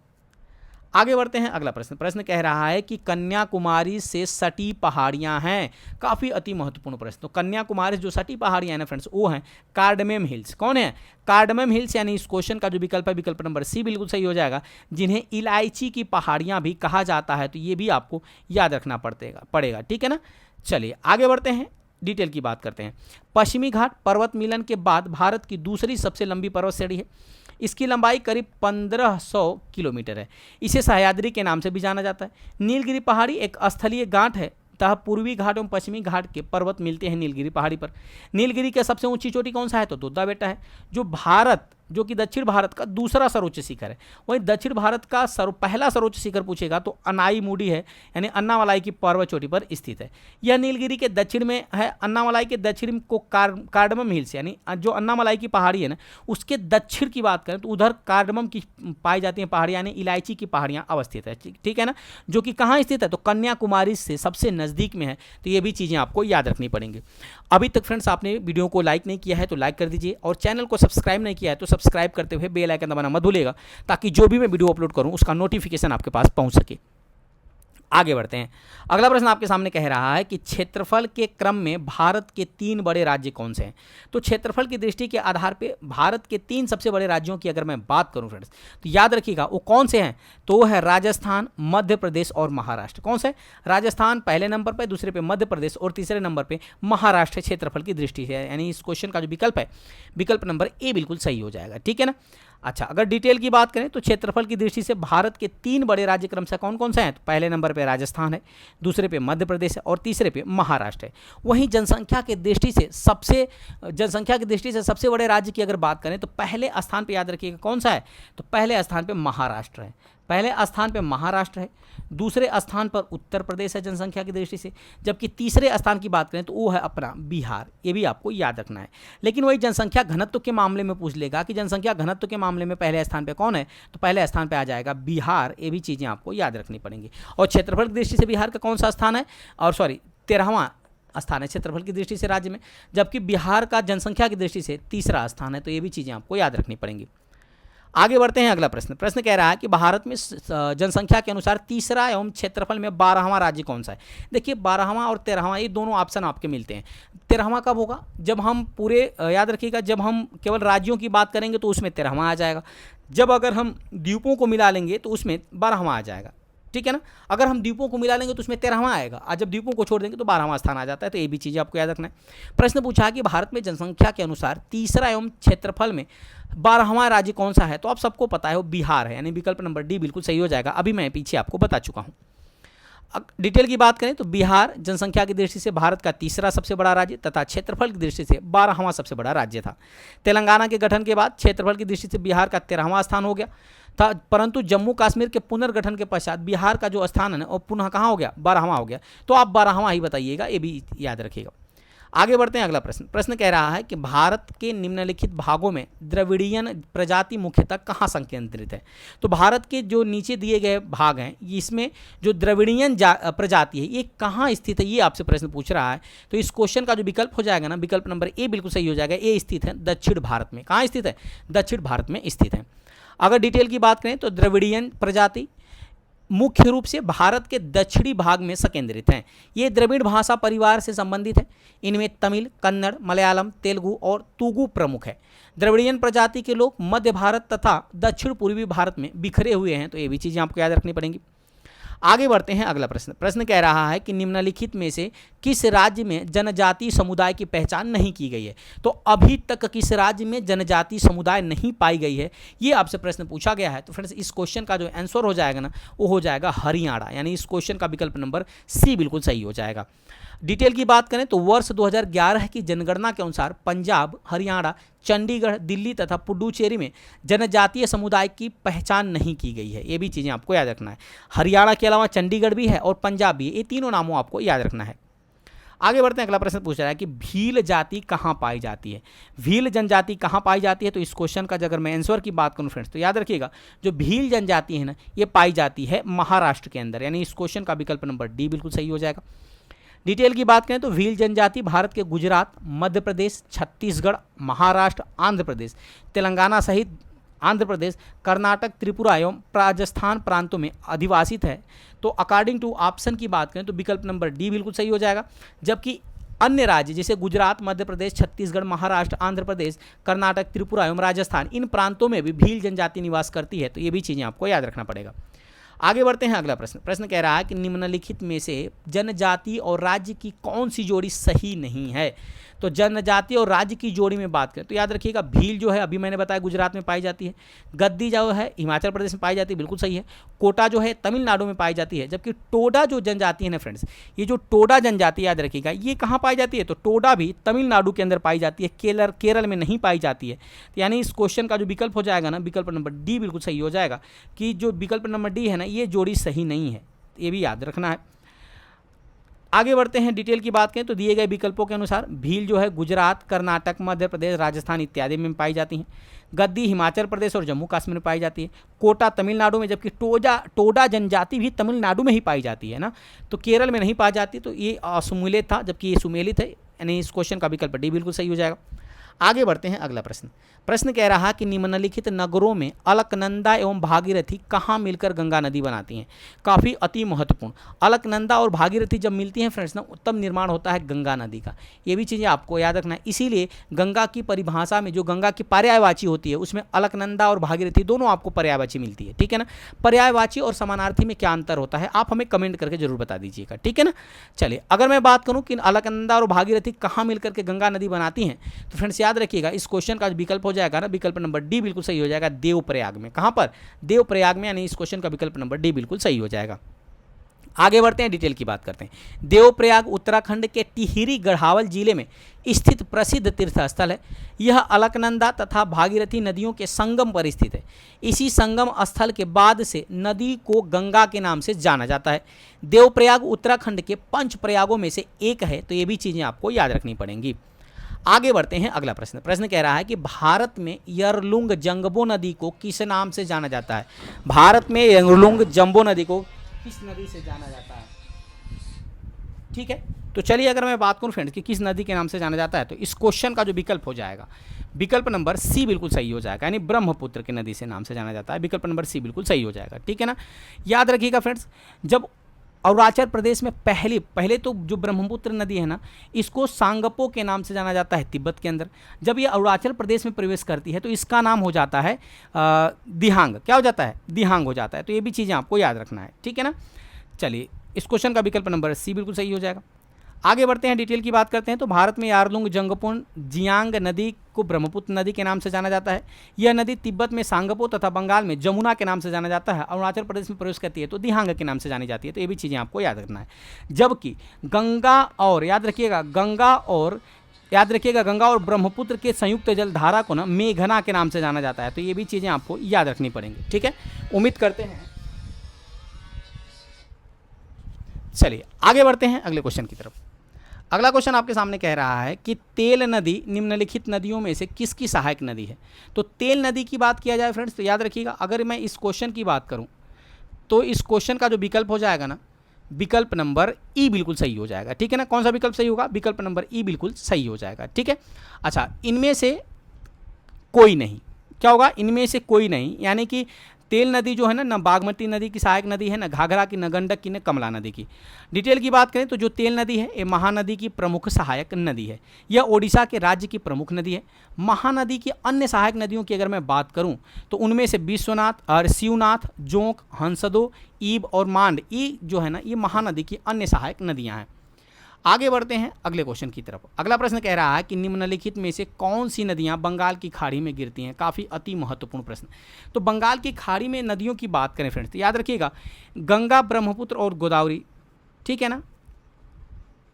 आगे बढ़ते हैं अगला प्रश्न। प्रश्न कह रहा है कि कन्याकुमारी से सटी पहाड़ियां हैं। काफ़ी अति महत्वपूर्ण प्रश्न। तो कन्याकुमारी जो सटी पहाड़ियां हैं ना फ्रेंड्स, वो हैं कार्डमम हिल्स। कौन है, कार्डमम हिल्स। यानी इस क्वेश्चन का जो विकल्प है, विकल्प नंबर सी बिल्कुल सही हो जाएगा, जिन्हें इलायची की पहाड़ियां भी कहा जाता है। तो ये भी आपको याद रखना पड़ेगा, ठीक है ना। चलिए आगे बढ़ते हैं, डिटेल की बात करते हैं। पश्चिमी घाट पर्वत मिलन के बाद भारत की दूसरी सबसे लंबी पर्वत श्रेणी है। इसकी लंबाई करीब 1500 किलोमीटर है। इसे सह्याद्री के नाम से भी जाना जाता है। नीलगिरी पहाड़ी एक स्थलीय घाट है, तथा पूर्वी घाट एवं पश्चिमी घाट के पर्वत मिलते हैं नीलगिरी पहाड़ी पर। नीलगिरी की सबसे ऊंची चोटी कौन सा है, तो दोद्दा बेटा है, जो भारत जो कि दक्षिण भारत का दूसरा सर्वोच्च शिखर है। वहीं दक्षिण भारत का पहला सर्वोच्च शिखर पूछेगा तो अनाईमुडी है, यानी अन्नामलाई की पर्वत चोटी पर स्थित है। यह नीलगिरी के दक्षिण में है। अन्नामलाई के दक्षिण को कार्डमम हिल्स, यानी जो अन्नामलाई की पहाड़ी है ना, उसके दक्षिण की बात करें तो उधर कार्डमम की पाई जाती है पहाड़ियाँ, यानी इलायची की पहाड़ियाँ अवस्थित है, ठीक है ना, जो कि कहाँ स्थित है, तो कन्याकुमारी से सबसे नज़दीक में है। तो ये भी चीज़ें आपको याद रखनी पड़ेंगी। अभी तक फ्रेंड्स आपने वीडियो को लाइक नहीं किया है तो लाइक कर दीजिए, और चैनल को सब्सक्राइब नहीं किया है तो सब्सक्राइब करते हुए बेल आइकन दबाना मत भूलिएगा, ताकि जो भी मैं वीडियो अपलोड करूं उसका नोटिफिकेशन आपके पास पहुंच सके। आगे बढ़ते हैं। अगला प्रश्न आपके सामने कह रहा है कि क्षेत्रफल के क्रम में भारत के 3 बड़े राज्य कौन से हैं। तो क्षेत्रफल की दृष्टि के आधार पे भारत के 3 सबसे बड़े राज्यों की अगर मैं बात करूं फ्रेंड्स, तो याद रखिएगा वो कौन से हैं, तो वो है राजस्थान, मध्य प्रदेश और महाराष्ट्र। कौन से? राजस्थान पहले नंबर पर, दूसरे पे मध्य प्रदेश और तीसरे नंबर पे महाराष्ट्र क्षेत्रफल की दृष्टि से। यानी इस क्वेश्चन का जो विकल्प है, विकल्प नंबर ए बिल्कुल सही हो जाएगा, ठीक है ना। अच्छा, अगर डिटेल की बात करें तो क्षेत्रफल की दृष्टि से भारत के 3 बड़े राज्य क्रमशः कौन कौन से हैं, तो पहले नंबर पे राजस्थान है, दूसरे पे मध्य प्रदेश है और तीसरे पे महाराष्ट्र है। वहीं जनसंख्या की दृष्टि से सबसे बड़े राज्य की अगर बात करें तो पहले स्थान पे याद रखिएगा कौन सा है, तो पहले स्थान पे महाराष्ट्र है। पहले स्थान पे महाराष्ट्र है, दूसरे स्थान पर उत्तर प्रदेश है जनसंख्या की दृष्टि से, जबकि तीसरे स्थान की बात करें तो वो है अपना बिहार। ये भी आपको याद रखना है। लेकिन वही जनसंख्या घनत्व के मामले में पूछ लेगा कि जनसंख्या घनत्व के मामले में पहले स्थान पे कौन है, तो पहले स्थान पे आ जाएगा बिहार। ये भी चीज़ें आपको याद रखनी पड़ेंगी। और क्षेत्रफल की दृष्टि से बिहार का कौन सा स्थान है, और 13वां स्थान है क्षेत्रफल की दृष्टि से राज्य में, जबकि बिहार का जनसंख्या की दृष्टि से तीसरा स्थान है। तो ये भी चीज़ें आपको याद रखनी पड़ेंगी। आगे बढ़ते हैं। अगला प्रश्न कह रहा है कि भारत में जनसंख्या के अनुसार तीसरा एवं क्षेत्रफल में 12वां राज्य कौन सा है। देखिए 12वां और 13वां ये दोनों ऑप्शन आपके मिलते हैं। 13वां कब होगा, जब हम पूरे याद रखिएगा, जब हम केवल राज्यों की बात करेंगे तो उसमें 13वां आ जाएगा। जब अगर हम द्वीपों को मिला लेंगे तो उसमें 12वां आ जाएगा, ठीक है ना। अगर हम द्वीपों को मिला लेंगे तो उसमें 13वां आएगा, और जब द्वीपों को छोड़ देंगे तो 12वां स्थान आ जाता है। तो ये भी चीज़ें आपको याद रखना है। प्रश्न पूछा कि भारत में जनसंख्या के अनुसार तीसरा एवं क्षेत्रफल में 12वां राज्य कौन सा है, तो आप सबको पता है वो बिहार है, यानी विकल्प नंबर डी बिल्कुल सही हो जाएगा। अभी मैं पीछे आपको बता चुका हूँ। डिटेल की बात करें तो बिहार जनसंख्या की दृष्टि से भारत का तीसरा सबसे बड़ा राज्य तथा क्षेत्रफल की दृष्टि से 12वां सबसे बड़ा राज्य था। तेलंगाना के गठन के बाद क्षेत्रफल की दृष्टि से बिहार का 13वां स्थान हो गया था, परंतु जम्मू कश्मीर के पुनर्गठन के पश्चात बिहार का जो स्थान है ना वो पुनः कहाँ हो गया, 12वां हो गया। तो आप 12वां ही बताइएगा, ये भी याद रखिएगा। आगे बढ़ते हैं। अगला प्रश्न कह रहा है कि भारत के निम्नलिखित भागों में द्रविड़ियन प्रजाति मुख्यतः कहाँ संकेंद्रित है। तो भारत के जो नीचे दिए गए भाग हैं, इसमें जो द्रविड़ियन प्रजाति है ये कहाँ स्थित है, ये आपसे प्रश्न पूछ रहा है। तो इस क्वेश्चन का जो विकल्प हो जाएगा ना, विकल्प नंबर ए बिल्कुल सही हो जाएगा। ये स्थित है दक्षिण भारत में। कहाँ स्थित है, दक्षिण भारत में स्थित है। अगर डिटेल की बात करें तो द्रविड़ियन प्रजाति मुख्य रूप से भारत के दक्षिणी भाग में संकेंद्रित हैं। ये द्रविड़ भाषा परिवार से संबंधित है। इनमें तमिल, कन्नड़, मलयालम, तेलुगु और तुगु प्रमुख है। द्रविड़ियन प्रजाति के लोग मध्य भारत तथा दक्षिण पूर्वी भारत में बिखरे हुए हैं। तो ये भी चीज़ें आपको याद रखनी पड़ेंगी। आगे बढ़ते हैं। अगला प्रश्न कह रहा है कि निम्नलिखित में से किस राज्य में जनजातीय समुदाय की पहचान नहीं की गई है। तो अभी तक किस राज्य में जनजातीय समुदाय नहीं पाई गई है, ये आपसे प्रश्न पूछा गया है। तो फ्रेंड्स इस क्वेश्चन का जो आंसर हो जाएगा ना, वो हो जाएगा हरियाणा, यानी इस क्वेश्चन का विकल्प नंबर सी बिल्कुल सही हो जाएगा। डिटेल की बात करें तो वर्ष 2011 की जनगणना के अनुसार पंजाब, हरियाणा, चंडीगढ़, दिल्ली तथा पुडुचेरी में जनजातीय समुदाय की पहचान नहीं की गई है। ये भी चीज़ें आपको याद रखना है। हरियाणा के अलावा चंडीगढ़ भी है और पंजाब भी है। ये तीनों नामों आपको याद रखना है। आगे बढ़ते हैं। अगला प्रश्न पूछ रहा है कि भील जाति कहाँ पाई जाती है। भील जनजाति कहाँ पाई जाती है, तो इस क्वेश्चन का अगर मैं आंसर की बात करूँ फ्रेंड्स, तो याद रखिएगा जो भील जनजाति है ना, ये पाई जाती है महाराष्ट्र के अंदर, यानी इस क्वेश्चन का विकल्प नंबर डी बिल्कुल सही हो जाएगा। डिटेल की बात करें तो भील जनजाति भारत के गुजरात, मध्य प्रदेश, छत्तीसगढ़, महाराष्ट्र, आंध्र प्रदेश, तेलंगाना सहित आंध्र प्रदेश, कर्नाटक, त्रिपुरा एवं राजस्थान प्रांतों में अधिवासित है। तो अकॉर्डिंग टू ऑप्शन की बात करें तो विकल्प नंबर डी बिल्कुल सही हो जाएगा। जबकि अन्य राज्य जैसे गुजरात, मध्य प्रदेश, छत्तीसगढ़, महाराष्ट्र, आंध्र प्रदेश, कर्नाटक, त्रिपुरा एवं राजस्थान, इन प्रांतों में भी भील जनजाति निवास करती है। तो ये भी चीज़ें आपको याद रखना पड़ेगा। आगे बढ़ते हैं। अगला प्रश्न कह रहा है कि निम्नलिखित में से जनजाति और राज्य की कौन सी जोड़ी सही नहीं है। तो जनजाति और राज्य की जोड़ी में बात करें तो याद रखिएगा भील जो है अभी मैंने बताया गुजरात में पाई जाती है, गद्दी जो है हिमाचल प्रदेश में पाई जाती है, बिल्कुल सही है, कोटा जो है तमिलनाडु में पाई जाती है, जबकि टोडा जो जनजाति है ना फ्रेंड्स, ये जो टोडा जनजाति याद रखिएगा ये कहाँ पाई जाती है, तो टोडा भी तमिलनाडु के अंदर पाई जाती है, केरल में नहीं पाई जाती है। तो यानी इस क्वेश्चन का जो विकल्प हो जाएगा ना, विकल्प नंबर डी बिल्कुल सही हो जाएगा कि जो विकल्प नंबर डी है ना ये जोड़ी सही नहीं है, ये भी याद रखना है। आगे बढ़ते हैं, डिटेल की बात करें तो दिए गए विकल्पों के अनुसार भील जो है गुजरात, कर्नाटक, मध्य प्रदेश, राजस्थान इत्यादि में पाई जाती हैं, गद्दी हिमाचल प्रदेश और जम्मू कश्मीर में पाई जाती है, कोटा तमिलनाडु में, जबकि टोडा जनजाति भी तमिलनाडु में ही पाई जाती है ना, तो केरल में नहीं पाई जाती, तो ये असुमेलित था, जबकि ये सुमेलित है, यानी इस क्वेश्चन का विकल्प डी बिल्कुल सही हो जाएगा। आगे बढ़ते हैं, अगला प्रश्न कह रहा है कि निम्नलिखित नगरों में अलकनंदा एवं भागीरथी कहाँ मिलकर गंगा नदी बनाती हैं। काफ़ी अति महत्वपूर्ण, अलकनंदा और भागीरथी जब मिलती हैं फ्रेंड्स ना तब निर्माण होता है गंगा नदी का, ये भी चीज़ें आपको याद रखना है। इसीलिए गंगा की परिभाषा में जो गंगा की पर्यायवाची होती है उसमें अलकनंदा और भागीरथी दोनों आपको पर्यायवाची मिलती है, ठीक है ना। पर्यायवाची और समानार्थी में क्या अंतर होता है आप हमें कमेंट करके जरूर बता दीजिएगा, ठीक है ना। चलिए अगर मैं बात करूँ कि अलकनंदा और भागीरथी कहाँ मिलकर के गंगा नदी बनाती हैं तो फ्रेंड्स याद रखिएगा इस क्वेश्चन का विकल्प हो जाएगा ना, विकल्प नंबर डी बिल्कुल सही हो जाएगा, देवप्रयाग में। कहां पर, देवप्रयाग में, यानी इस क्वेश्चन का विकल्प नंबर डी बिल्कुल सही हो जाएगा। आगे बढ़ते हैं, डिटेल की बात करते हैं। देवप्रयाग उत्तराखंड के टिहरी गढ़वाल जिले में स्थित प्रसिद्ध तीर्थ स्थल है। यह अलकनंदा तथा भागीरथी नदियों के संगम पर स्थित है। इसी संगम स्थल के बाद से नदी को गंगा के नाम से जाना जाता है। देवप्रयाग उत्तराखंड के 5 प्रयागों में से एक है, तो ये भी चीजें आपको याद रखनी पड़ेंगी। आगे बढ़ते हैं, अगला प्रश्न कह रहा है कि भारत में यरलुंग जंगबो नदी को किस नाम से जाना जाता है। भारत में यरलुंग जंबो नदी को किस नदी से जाना जाता है, ठीक है। तो चलिए अगर मैं बात करूं फ्रेंड्स कि किस नदी के नाम से जाना जाता है तो इस क्वेश्चन का जो विकल्प हो जाएगा, विकल्प नंबर सी बिल्कुल सही हो जाएगा, यानी ब्रह्मपुत्र की नदी से नाम से जाना जाता है। विकल्प नंबर सी बिल्कुल सही हो जाएगा, ठीक है ना। याद रखिएगा फ्रेंड्स, जब अरुणाचल प्रदेश में पहले तो जो ब्रह्मपुत्र नदी है ना इसको सांगपो के नाम से जाना जाता है तिब्बत के अंदर। जब ये अरुणाचल प्रदेश में प्रवेश करती है तो इसका नाम हो जाता है दिहांग। क्या हो जाता है, दिहांग हो जाता है। तो ये भी चीज़ें आपको याद रखना है, ठीक है ना। चलिए इस क्वेश्चन का विकल्प नंबर सी बिल्कुल सही हो जाएगा। आगे बढ़ते हैं, डिटेल की बात करते हैं तो भारत में यारलुंग जंगपो जियांग नदी को ब्रह्मपुत्र नदी के नाम से जाना जाता है। यह नदी तिब्बत में सांगपो तथा बंगाल में जमुना के नाम से जाना जाता है। अरुणाचल प्रदेश में प्रवेश करती है तो दिहांग के नाम से जानी जाती है। तो ये भी चीज़ें आपको याद रखना है। जबकि गंगा और याद रखिएगा गंगा और ब्रह्मपुत्र के संयुक्त जलधारा को ना मेघना के नाम से जाना जाता है। तो ये भी चीज़ें आपको याद रखनी पड़ेंगी, ठीक है। उम्मीद करते हैं। चलिए आगे बढ़ते हैं अगले क्वेश्चन की तरफ। अगला क्वेश्चन आपके सामने कह रहा है कि तेल नदी निम्नलिखित नदियों में से किसकी सहायक नदी है। तो तेल नदी की बात किया जाए फ्रेंड्स तो याद रखिएगा अगर मैं इस क्वेश्चन की बात करूं तो इस क्वेश्चन का जो विकल्प हो जाएगा ना, विकल्प नंबर ई बिल्कुल सही हो जाएगा, ठीक है ना। कौन सा विकल्प सही होगा, विकल्प नंबर ई बिल्कुल सही हो जाएगा, ठीक है। अच्छा, इनमें से कोई नहीं, क्या होगा, इनमें से कोई नहीं, यानी कि तेल नदी जो है ना बागमती नदी की सहायक नदी है, ना घाघरा की, न गंडक की, न कमला नदी की। डिटेल की बात करें तो जो तेल नदी है ये महानदी की प्रमुख सहायक नदी है। यह ओडिशा के राज्य की प्रमुख नदी है। महानदी की अन्य सहायक नदियों की अगर मैं बात करूं तो उनमें से विश्वनाथ और शिवनाथ, जोंक, हंसदो, ईब और मांड, ये जो है ना ये महानदी की अन्य सहायक नदियाँ हैं। आगे बढ़ते हैं अगले क्वेश्चन की तरफ। अगला प्रश्न कह रहा है कि निम्नलिखित में से कौन सी नदियां बंगाल की खाड़ी में गिरती हैं। काफ़ी अति महत्वपूर्ण प्रश्न। तो बंगाल की खाड़ी में नदियों की बात करें फ्रेंड्स तो याद रखिएगा गंगा, ब्रह्मपुत्र और गोदावरी, ठीक है ना।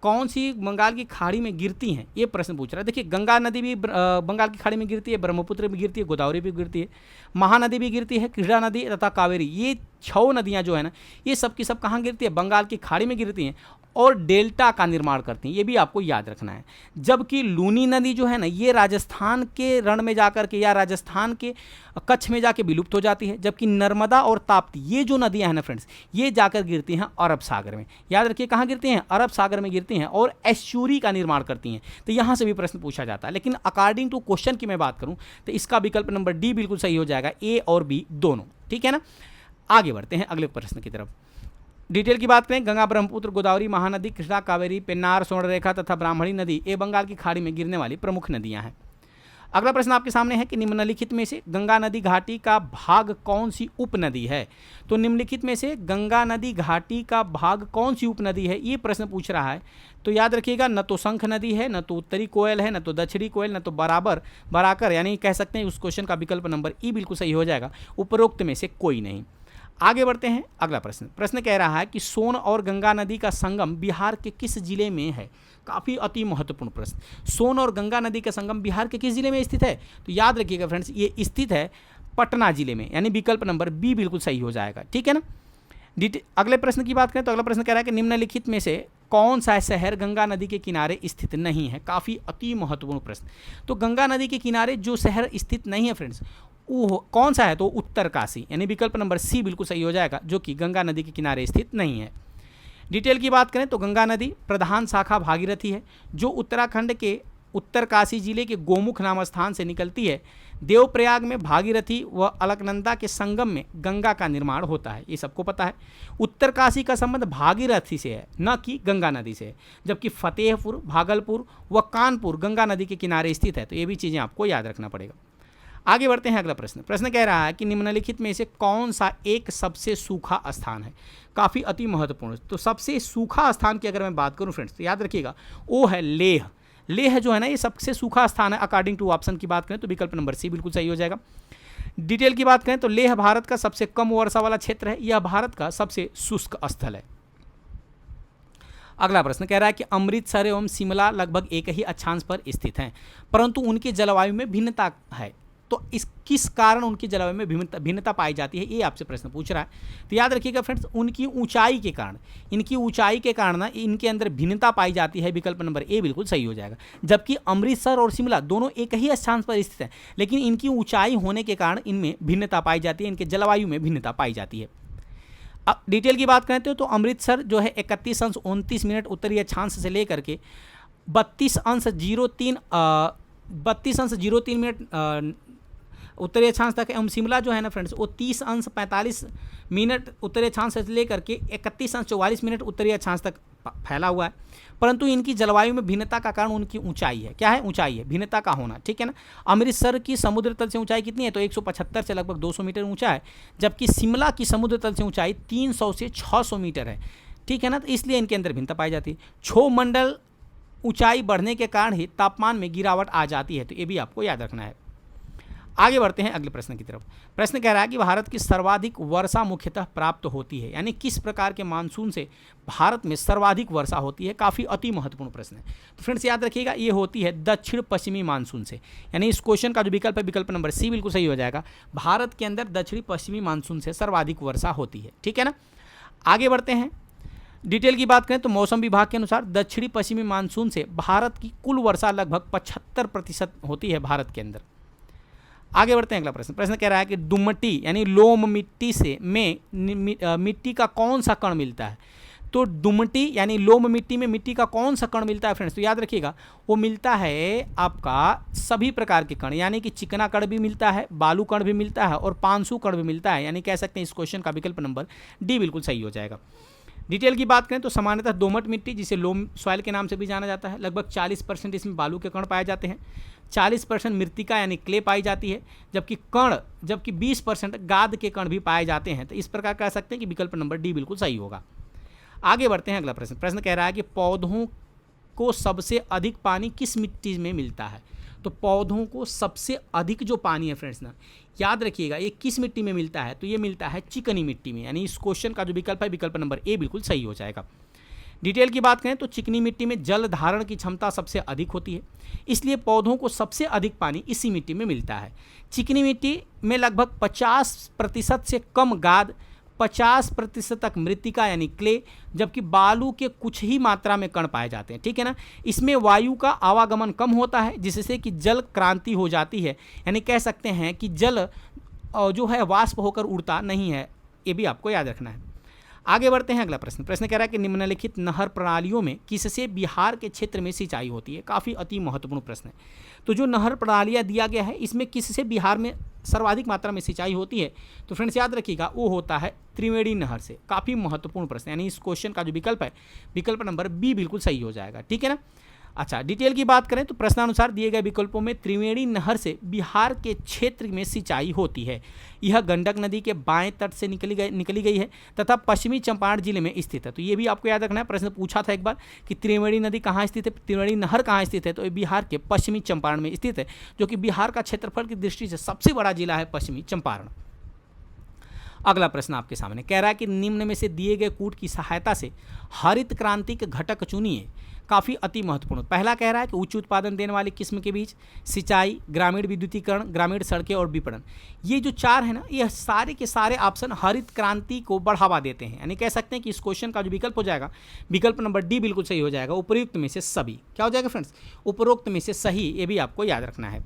कौन सी बंगाल की खाड़ी में गिरती हैं ये प्रश्न पूछ रहा है। देखिए गंगा नदी भी बंगाल की खाड़ी में गिरती है, ब्रह्मपुत्र भी गिरती है, गोदावरी भी गिरती है, महानदी भी गिरती है, कृष्णा नदी तथा कावेरी, ये 6 नदियां जो है ना ये सब की सब कहाँ गिरती है, बंगाल की खाड़ी में गिरती हैं और डेल्टा का निर्माण करती हैं। ये भी आपको याद रखना है। जबकि लूनी नदी जो है ना ये राजस्थान के रण में जाकर के या राजस्थान के कच्छ में जाके विलुप्त हो जाती है। जबकि नर्मदा और ताप्ती ये जो नदियां हैं ना फ्रेंड्स ये जाकर गिरती हैं अरब सागर में। याद रखिए कहाँ गिरती हैं, अरब सागर में गिरती हैं और एस्चुरी का निर्माण करती हैं। तो यहाँ से भी प्रश्न पूछा जाता है। लेकिन अकॉर्डिंग टू क्वेश्चन की मैं बात करूँ तो इसका विकल्प नंबर डी बिल्कुल सही हो जाएगा, ए और बी दोनों, ठीक है ना। आगे बढ़ते हैं अगले प्रश्न की तरफ। डिटेल की बात करें, गंगा, ब्रह्मपुत्र, गोदावरी, महानदी, कृष्णा, कावेरी, पेन्नार, स्वर्णरेखा तथा ब्राह्मणी नदी ये बंगाल की खाड़ी में गिरने वाली प्रमुख नदियां हैं। अगला प्रश्न आपके सामने है कि निम्नलिखित में से गंगा नदी घाटी का भाग कौन सी उपनदी है। तो निम्नलिखित में से गंगा नदी घाटी का भाग कौन सी उपनदी है, ये प्रश्न पूछ रहा है। तो याद रखिएगा, न तो शंख नदी है, न तो उत्तरी कोयल है, न तो दक्षिणी कोयल, न तो बराकर, यानी कह सकते हैं उस क्वेश्चन का विकल्प नंबर ई बिल्कुल सही हो जाएगा, उपरोक्त में से कोई नहीं। आगे बढ़ते हैं, अगला प्रश्न कह रहा है कि सोन और गंगा नदी का संगम बिहार के किस जिले में है। काफ़ी अति महत्वपूर्ण प्रश्न। सोन और गंगा नदी का संगम बिहार के किस जिले में स्थित है। तो याद रखिएगा फ्रेंड्स, ये स्थित है पटना जिले में, यानी विकल्प नंबर बी बिल्कुल सही हो जाएगा, ठीक है ना। अगले प्रश्न की बात करें तो अगला प्रश्न कह रहा है कि निम्नलिखित में से कौन सा शहर गंगा नदी के किनारे स्थित नहीं है। काफ़ी अति महत्वपूर्ण प्रश्न। तो गंगा नदी के किनारे जो शहर स्थित नहीं है फ्रेंड्स, वो कौन सा है। तो उत्तरकाशी, यानी विकल्प नंबर सी बिल्कुल सही हो जाएगा, जो कि गंगा नदी के किनारे स्थित नहीं है। डिटेल की बात करें तो गंगा नदी प्रधान शाखा भागीरथी है, जो उत्तराखंड के उत्तरकाशी जिले के गोमुख नाम स्थान से निकलती है। देवप्रयाग में भागीरथी व अलकनंदा के संगम में गंगा का निर्माण होता है, ये सबको पता है। उत्तरकाशी का संबंध भागीरथी से है, न कि गंगा नदी से है, जबकि फतेहपुर, भागलपुर व कानपुर गंगा नदी के किनारे स्थित है। तो ये भी चीज़ें आपको याद रखना पड़ेगा। आगे बढ़ते हैं, अगला प्रश्न कह रहा है कि निम्नलिखित में से कौन सा एक सबसे सूखा स्थान है। काफ़ी अति महत्वपूर्ण। तो सबसे सूखा स्थान की अगर मैं बात करूं फ्रेंड्स, तो याद रखिएगा वो है लेह। लेह जो है ना, ये सबसे सूखा स्थान है अकॉर्डिंग टू ऑप्शन की बात करें तो विकल्प नंबर सी बिल्कुल सही हो जाएगा। डिटेल की बात करें तो लेह भारत का सबसे कम वर्षा वाला क्षेत्र है, यह भारत का सबसे शुष्क स्थल है। अगला प्रश्न कह रहा है कि अमृतसर एवं शिमला लगभग एक ही अक्षांश पर स्थित हैं, परंतु उनकी जलवायु में भिन्नता है। तो इस किस कारण उनकी जलवायु में भिन्नता पाई जाती है, ये आपसे प्रश्न पूछ रहा है। तो याद रखिएगा फ्रेंड्स, उनकी ऊंचाई के कारण, इनकी ऊंचाई के कारण ना इनके अंदर भिन्नता पाई जाती है, विकल्प नंबर ए बिल्कुल सही हो जाएगा। जबकि अमृतसर और शिमला दोनों एक ही स्थान पर स्थित हैं, लेकिन इनकी ऊंचाई होने के कारण इनमें भिन्नता पाई जाती है, इनके जलवायु में भिन्नता पाई जाती है। अब डिटेल की बात करें तो अमृतसर जो है 31:29 उत्तरी अक्षांश से लेकर के 32:03 उत्तरी अक्षांश तक, एवं शिमला जो है ना फ्रेंड्स वो 30:45 उत्तरी अक्षांश से लेकर के 31:44 उत्तरी अक्षांश तक फैला हुआ है। परंतु इनकी जलवायु में भिन्नता का कारण उनकी ऊंचाई है। क्या है? ऊंचाई है, भिन्नता का होना, ठीक है ना। अमृतसर की समुद्र तल से ऊंचाई कितनी है? तो 175 से लगभग 200 मीटर ऊंचा है, जबकि शिमला की समुद्र तल से ऊंचाई 300 से 600 मीटर है, ठीक है ना। तो इसलिए इनके अंदर भिन्नता पाई जाती है। क्षोभ मंडल ऊंचाई बढ़ने के कारण ही तापमान में गिरावट आ जाती है, तो ये भी आपको याद रखना है। आगे बढ़ते हैं अगले प्रश्न की तरफ। प्रश्न कह रहा है कि भारत की सर्वाधिक वर्षा मुख्यतः प्राप्त होती है, यानी किस प्रकार के मानसून से भारत में सर्वाधिक वर्षा होती है। काफ़ी अति महत्वपूर्ण प्रश्न है। तो फ्रेंड्स याद रखिएगा, ये होती है दक्षिण पश्चिमी मानसून से, यानी इस क्वेश्चन का जो विकल्प है विकल्प नंबर सी बिल्कुल सही हो जाएगा। भारत के अंदर दक्षिणी पश्चिमी मानसून से सर्वाधिक वर्षा होती है, ठीक है ना। आगे बढ़ते हैं, डिटेल की बात करें तो मौसम विभाग के अनुसार दक्षिणी पश्चिमी मानसून से भारत की कुल वर्षा लगभग 75% होती है भारत के अंदर। आगे बढ़ते हैं अगला प्रश्न कह रहा है कि दुमटी यानी लोम मिट्टी से मिट्टी का कौन सा कण मिलता है। तो दुमटी यानी लोम मिट्टी में मिट्टी का कौन सा कण मिलता है फ्रेंड्स, तो याद रखिएगा वो मिलता है आपका सभी प्रकार के कण, यानी कि चिकना कण भी मिलता है, बालू कण भी मिलता है और पांसु कण भी मिलता है, यानी कह सकते हैं इस क्वेश्चन का विकल्प नंबर डी बिल्कुल सही हो जाएगा। डिटेल की बात करें तो सामान्यतः दोमट मिट्टी जिसे लोम सॉइल के नाम से भी जाना जाता है, लगभग 40% इसमें बालू के कण पाए जाते हैं, 40% मृतिका यानी क्ले पाई जाती है, जबकि 20% गाद के कण भी पाए जाते हैं। तो इस प्रकार कह सकते हैं कि विकल्प नंबर डी बिल्कुल सही होगा। आगे बढ़ते हैं अगला प्रश्न कह रहा है कि पौधों को सबसे अधिक पानी किस मिट्टी में मिलता है। तो पौधों को सबसे अधिक जो पानी है फ्रेंड्स ना, याद रखिएगा ये किस मिट्टी में मिलता है, तो ये मिलता है चिकनी मिट्टी में, यानी इस क्वेश्चन का जो विकल्प है विकल्प नंबर ए बिल्कुल सही हो जाएगा। डिटेल की बात करें तो चिकनी मिट्टी में जल धारण की क्षमता सबसे अधिक होती है, इसलिए पौधों को सबसे अधिक पानी इसी मिट्टी में मिलता है। चिकनी मिट्टी में लगभग 50% से कम गाद, 50% तक मृतिका यानी क्ले, जबकि बालू के कुछ ही मात्रा में कण पाए जाते हैं, ठीक है ना। इसमें वायु का आवागमन कम होता है, जिससे कि जल क्रांति हो जाती है, यानी कह सकते हैं कि जल जो है वाष्प होकर उड़ता नहीं है, ये भी आपको याद रखना है। आगे बढ़ते हैं अगला प्रश्न कह रहा है कि निम्नलिखित नहर प्रणालियों में किससे बिहार के क्षेत्र में सिंचाई होती है। काफ़ी अति महत्वपूर्ण प्रश्न है। तो जो नहर प्रणालियाँ दिया गया है इसमें किससे बिहार में सर्वाधिक मात्रा में सिंचाई होती है, तो फ्रेंड्स याद रखिएगा वो होता है त्रिवेणी नहर से। काफ़ी महत्वपूर्ण प्रश्न, यानी इस क्वेश्चन का जो विकल्प है विकल्प नंबर बी बिल्कुल सही हो जाएगा, ठीक है ना। अच्छा, डिटेल की बात करें तो प्रश्नानुसार दिए गए विकल्पों में त्रिवेणी नहर से बिहार के क्षेत्र में सिंचाई होती है। यह गंडक नदी के बाएं तट से निकली गई है तथा पश्चिमी चंपारण जिले में स्थित है। तो ये भी आपको याद रखना है, प्रश्न पूछा था एक बार कि त्रिवेणी नदी कहाँ स्थित है, त्रिवेणी नहर कहाँ स्थित है, तो ये बिहार के पश्चिमी चंपारण में स्थित है, जो कि बिहार का क्षेत्रफल की दृष्टि से सबसे बड़ा जिला है पश्चिमी चंपारण। अगला प्रश्न आपके सामने कह रहा है कि निम्न में से दिए गए कूट की सहायता से हरित क्रांति के घटक चुनिए। काफ़ी अति महत्वपूर्ण। पहला कह रहा है कि उच्च उत्पादन देने वाली किस्म के बीज, सिंचाई, ग्रामीण विद्युतीकरण, ग्रामीण सड़कें और विपणन। ये जो चार है ना, ये सारे के सारे ऑप्शन हरित क्रांति को बढ़ावा देते हैं। यानी कह सकते हैं कि इस क्वेश्चन का जो विकल्प हो जाएगा, विकल्प नंबर डी बिल्कुल सही हो जाएगा। उपयुक्त में से सभी क्या हो जाएगा फ्रेंड्स, उपरोक्त में से सही, ये भी आपको याद रखना है।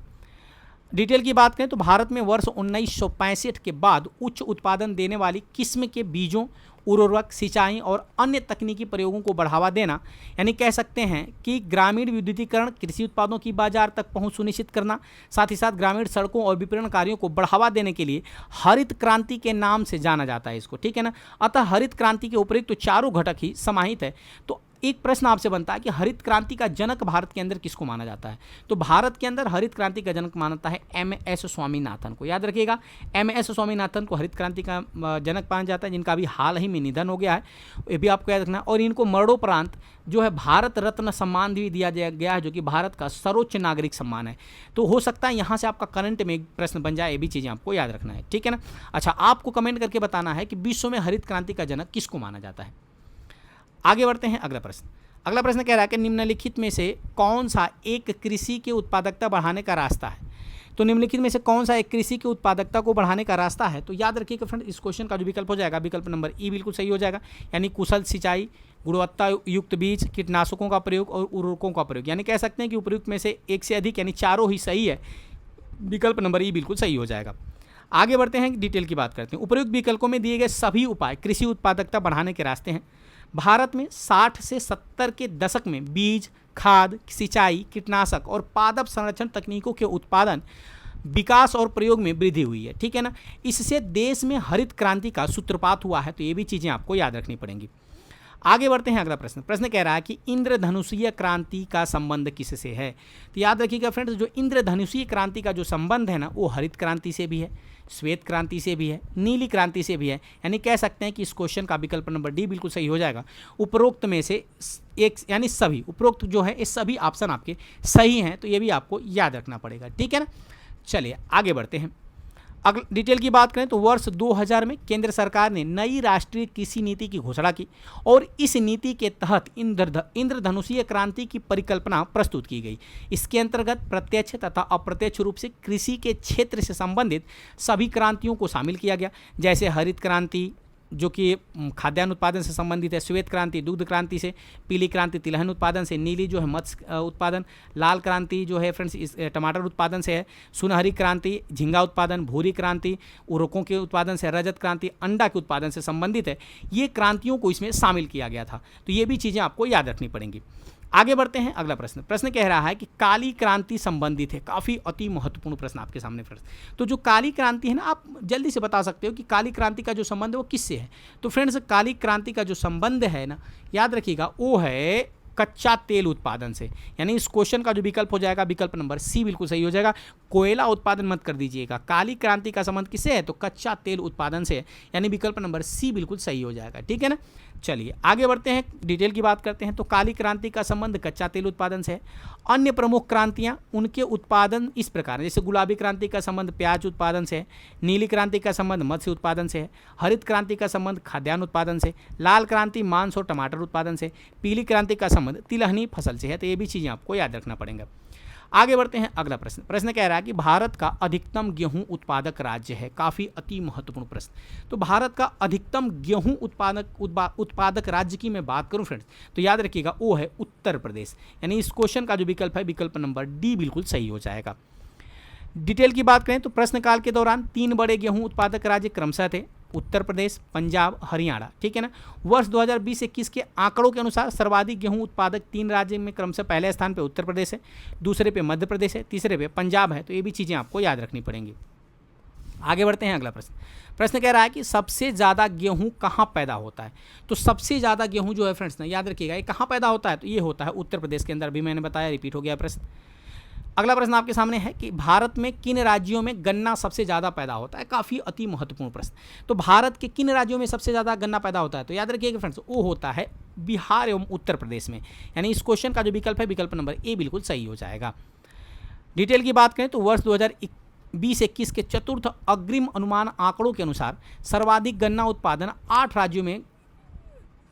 डिटेल की बात करें तो भारत में वर्ष 1965 के बाद उच्च उत्पादन देने वाली किस्म के बीजों, उर्वरक, सिंचाई और अन्य तकनीकी प्रयोगों को बढ़ावा देना, यानी कह सकते हैं कि ग्रामीण विद्युतीकरण, कृषि उत्पादों की बाजार तक पहुंच सुनिश्चित करना, साथ ही साथ ग्रामीण सड़कों और विपणन कार्यों को बढ़ावा देने के लिए हरित क्रांति के नाम से जाना जाता है इसको, ठीक है ना। अतः हरित क्रांति के उपयुक्त तो चारों घटक ही समाहित है। तो एक प्रश्न आपसे बनता है कि हरित क्रांति का जनक भारत के अंदर किसको माना जाता है, तो भारत के अंदर हरित क्रांति का जनक मानता है MS स्वामीनाथन को। याद रखिएगा, MS स्वामीनाथन को हरित क्रांति का जनक माना जाता है, जिनका अभी हाल ही में निधन हो गया है, ये भी आपको याद रखना है। और इनको मरणोपरांत जो है भारत रत्न सम्मान भी दिया गया है, जो कि भारत का सर्वोच्च नागरिक सम्मान है। तो हो सकता है यहाँ से आपका करंट में एक प्रश्न बन जाए, ये भी चीज़ें आपको याद रखना है, ठीक है ना। अच्छा, आपको कमेंट करके बताना है कि विश्व में हरित क्रांति का जनक किसको माना जाता है। आगे बढ़ते हैं अगला प्रश्न। अगला प्रश्न कह रहा है कि निम्नलिखित में से कौन सा एक कृषि की उत्पादकता बढ़ाने का रास्ता है। तो निम्नलिखित में से कौन सा एक कृषि की उत्पादकता को बढ़ाने का रास्ता है, तो याद रखिएगा फ्रेंड, इस क्वेश्चन का जो विकल्प हो जाएगा, विकल्प नंबर ई बिल्कुल सही हो जाएगा। यानी कुशल सिंचाई, गुणवत्ता युक्त बीज, कीटनाशकों का प्रयोग और उर्वरकों का प्रयोग। यानी कह सकते हैं कि उपयुक्त में से एक से अधिक यानी चारों ही सही है, विकल्प नंबर ई बिल्कुल सही हो जाएगा। आगे बढ़ते हैं, डिटेल की बात करते हैं। उपयुक्त विकल्पों में दिए गए सभी उपाय कृषि उत्पादकता बढ़ाने के रास्ते हैं। भारत में 60 से 70 के दशक में बीज, खाद, सिंचाई, कीटनाशक और पादप संरक्षण तकनीकों के उत्पादन, विकास और प्रयोग में वृद्धि हुई है, ठीक है ना। इससे देश में हरित क्रांति का सूत्रपात हुआ है। तो ये भी चीज़ें आपको याद रखनी पड़ेंगी। आगे बढ़ते हैं अगला प्रश्न। प्रश्न कह रहा है कि इंद्रधनुषीय क्रांति का संबंध किससे है। तो याद रखिएगा फ्रेंड्स, जो इंद्रधनुषीय क्रांति का जो संबंध है ना, वो हरित क्रांति से भी है, श्वेत क्रांति से भी है, नीली क्रांति से भी है। यानी कह सकते हैं कि इस क्वेश्चन का विकल्प नंबर डी बिल्कुल सही हो जाएगा। उपरोक्त में से एक यानी सभी, उपरोक्त जो है ये सभी ऑप्शन आपके सही हैं। तो ये भी आपको याद रखना पड़ेगा, ठीक है ना। चलिए आगे बढ़ते हैं। अगला डिटेल की बात करें तो वर्ष 2000 में केंद्र सरकार ने नई राष्ट्रीय कृषि नीति की घोषणा की और इस नीति के तहत इंद्रधनुषीय क्रांति की परिकल्पना प्रस्तुत की गई। इसके अंतर्गत प्रत्यक्ष तथा अप्रत्यक्ष रूप से कृषि के क्षेत्र से संबंधित सभी क्रांतियों को शामिल किया गया, जैसे हरित क्रांति जो कि खाद्यान्न उत्पादन से संबंधित है, श्वेत क्रांति दुग्ध क्रांति से, पीली क्रांति तिलहन उत्पादन से, नीली जो है मत्स्य उत्पादन, लाल क्रांति जो है फ्रेंड्स इस टमाटर उत्पादन से है, सुनहरी क्रांति झींगा उत्पादन, भूरी क्रांति उर्वरकों के उत्पादन से, रजत क्रांति अंडा के उत्पादन से संबंधित है। ये क्रांतियों को इसमें शामिल किया गया था। तो ये भी चीज़ें आपको याद रखनी पड़ेंगी। आगे बढ़ते हैं अगला प्रश्न। प्रश्न कह रहा है कि काली क्रांति संबंधित है। काफ़ी अति महत्वपूर्ण प्रश्न आपके सामने फ्रेंड्स। तो जो काली क्रांति है ना, आप जल्दी से बता सकते हो कि काली क्रांति का जो संबंध है वो किससे है। तो फ्रेंड्स, काली क्रांति का जो संबंध है ना, याद रखिएगा, वो है कच्चा तेल उत्पादन से। यानी इस क्वेश्चन का जो विकल्प हो जाएगा, विकल्प नंबर सी बिल्कुल सही हो जाएगा। कोयला उत्पादन मत कर दीजिएगा। काली क्रांति का संबंध किससे है, तो कच्चा तेल उत्पादन से है। यानी विकल्प नंबर सी बिल्कुल सही हो जाएगा, ठीक है ना। चलिए आगे बढ़ते हैं, डिटेल की बात करते हैं। तो काली क्रांति का संबंध कच्चा तेल उत्पादन से है। अन्य प्रमुख क्रांतियां, उनके उत्पादन इस प्रकार है, जैसे गुलाबी क्रांति का संबंध प्याज उत्पादन से है, नीली क्रांति का संबंध मत्स्य उत्पादन से है, हरित क्रांति का संबंध खाद्यान्न उत्पादन से, लाल क्रांति मांस और टमाटर उत्पादन से, पीली क्रांति का संबंध तिलहनी फसल से है। तो ये भी चीज़ें आपको याद रखना पड़ेगा। आगे बढ़ते हैं अगला प्रश्न। प्रश्न कह रहा है कि भारत का अधिकतम गेहूं उत्पादक राज्य है। काफ़ी अति महत्वपूर्ण प्रश्न। तो भारत का अधिकतम गेहूं उत्पादक राज्य की मैं बात करूं फ्रेंड्स, तो याद रखिएगा वो है उत्तर प्रदेश। यानी इस क्वेश्चन का जो विकल्प है, विकल्प नंबर डी बिल्कुल सही हो जाएगा। डिटेल की बात करें तो प्रश्नकाल के दौरान 3 बड़े गेहूं उत्पादक राज्य क्रमशः थे उत्तर प्रदेश, पंजाब, हरियाणा, ठीक है ना। वर्ष 2020-21 के आंकड़ों के अनुसार सर्वाधिक गेहूं उत्पादक 3 राज्य में क्रमशः पहले स्थान पे उत्तर प्रदेश है, दूसरे पे मध्य प्रदेश है, तीसरे पे पंजाब है। तो ये भी चीज़ें आपको याद रखनी पड़ेंगी। आगे बढ़ते हैं अगला प्रश्न। प्रश्न कह रहा है कि सबसे ज़्यादा गेहूं कहाँ पैदा होता है। तो सबसे ज़्यादा गेहूं जो है फ्रेंड्स ना, याद रखिएगा, ये कहाँ पैदा होता है, तो ये होता है उत्तर प्रदेश के अंदर। अभी मैंने बताया, रिपीट हो गया प्रश्न। अगला प्रश्न आपके सामने है कि भारत में किन राज्यों में गन्ना सबसे ज़्यादा पैदा होता है। काफ़ी अति महत्वपूर्ण प्रश्न। तो भारत के किन राज्यों में सबसे ज़्यादा गन्ना पैदा होता है, तो याद रखिएगा फ्रेंड्स, वो होता है बिहार एवं उत्तर प्रदेश में। यानी इस क्वेश्चन का जो विकल्प है, विकल्प नंबर ए बिल्कुल सही हो जाएगा। डिटेल की बात करें तो वर्ष 2020-21 के चतुर्थ अग्रिम अनुमान आंकड़ों के अनुसार सर्वाधिक गन्ना उत्पादन 8 राज्यों में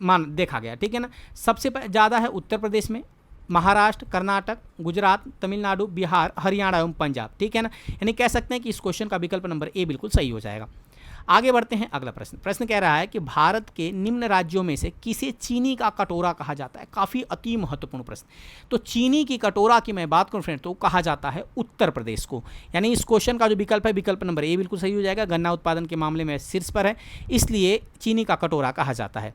देखा गया। ठीक है ना। सबसे ज़्यादा है उत्तर प्रदेश में, महाराष्ट्र, कर्नाटक, गुजरात, तमिलनाडु, बिहार, हरियाणा एवं पंजाब। ठीक है ना। यानी कह सकते हैं कि इस क्वेश्चन का विकल्प नंबर ए बिल्कुल सही हो जाएगा। आगे बढ़ते हैं अगला प्रश्न। प्रश्न कह रहा है कि भारत के निम्न राज्यों में से किसे चीनी का कटोरा कहा जाता है। काफ़ी अति महत्वपूर्ण प्रश्न। तो चीनी की कटोरा की मैं बात करूं फ्रेंड, तो कहा जाता है उत्तर प्रदेश को। यानी इस क्वेश्चन का जो विकल्प है, विकल्प नंबर ए बिल्कुल सही हो जाएगा। गन्ना उत्पादन के मामले में शीर्ष पर है, इसलिए चीनी का कटोरा कहा जाता है।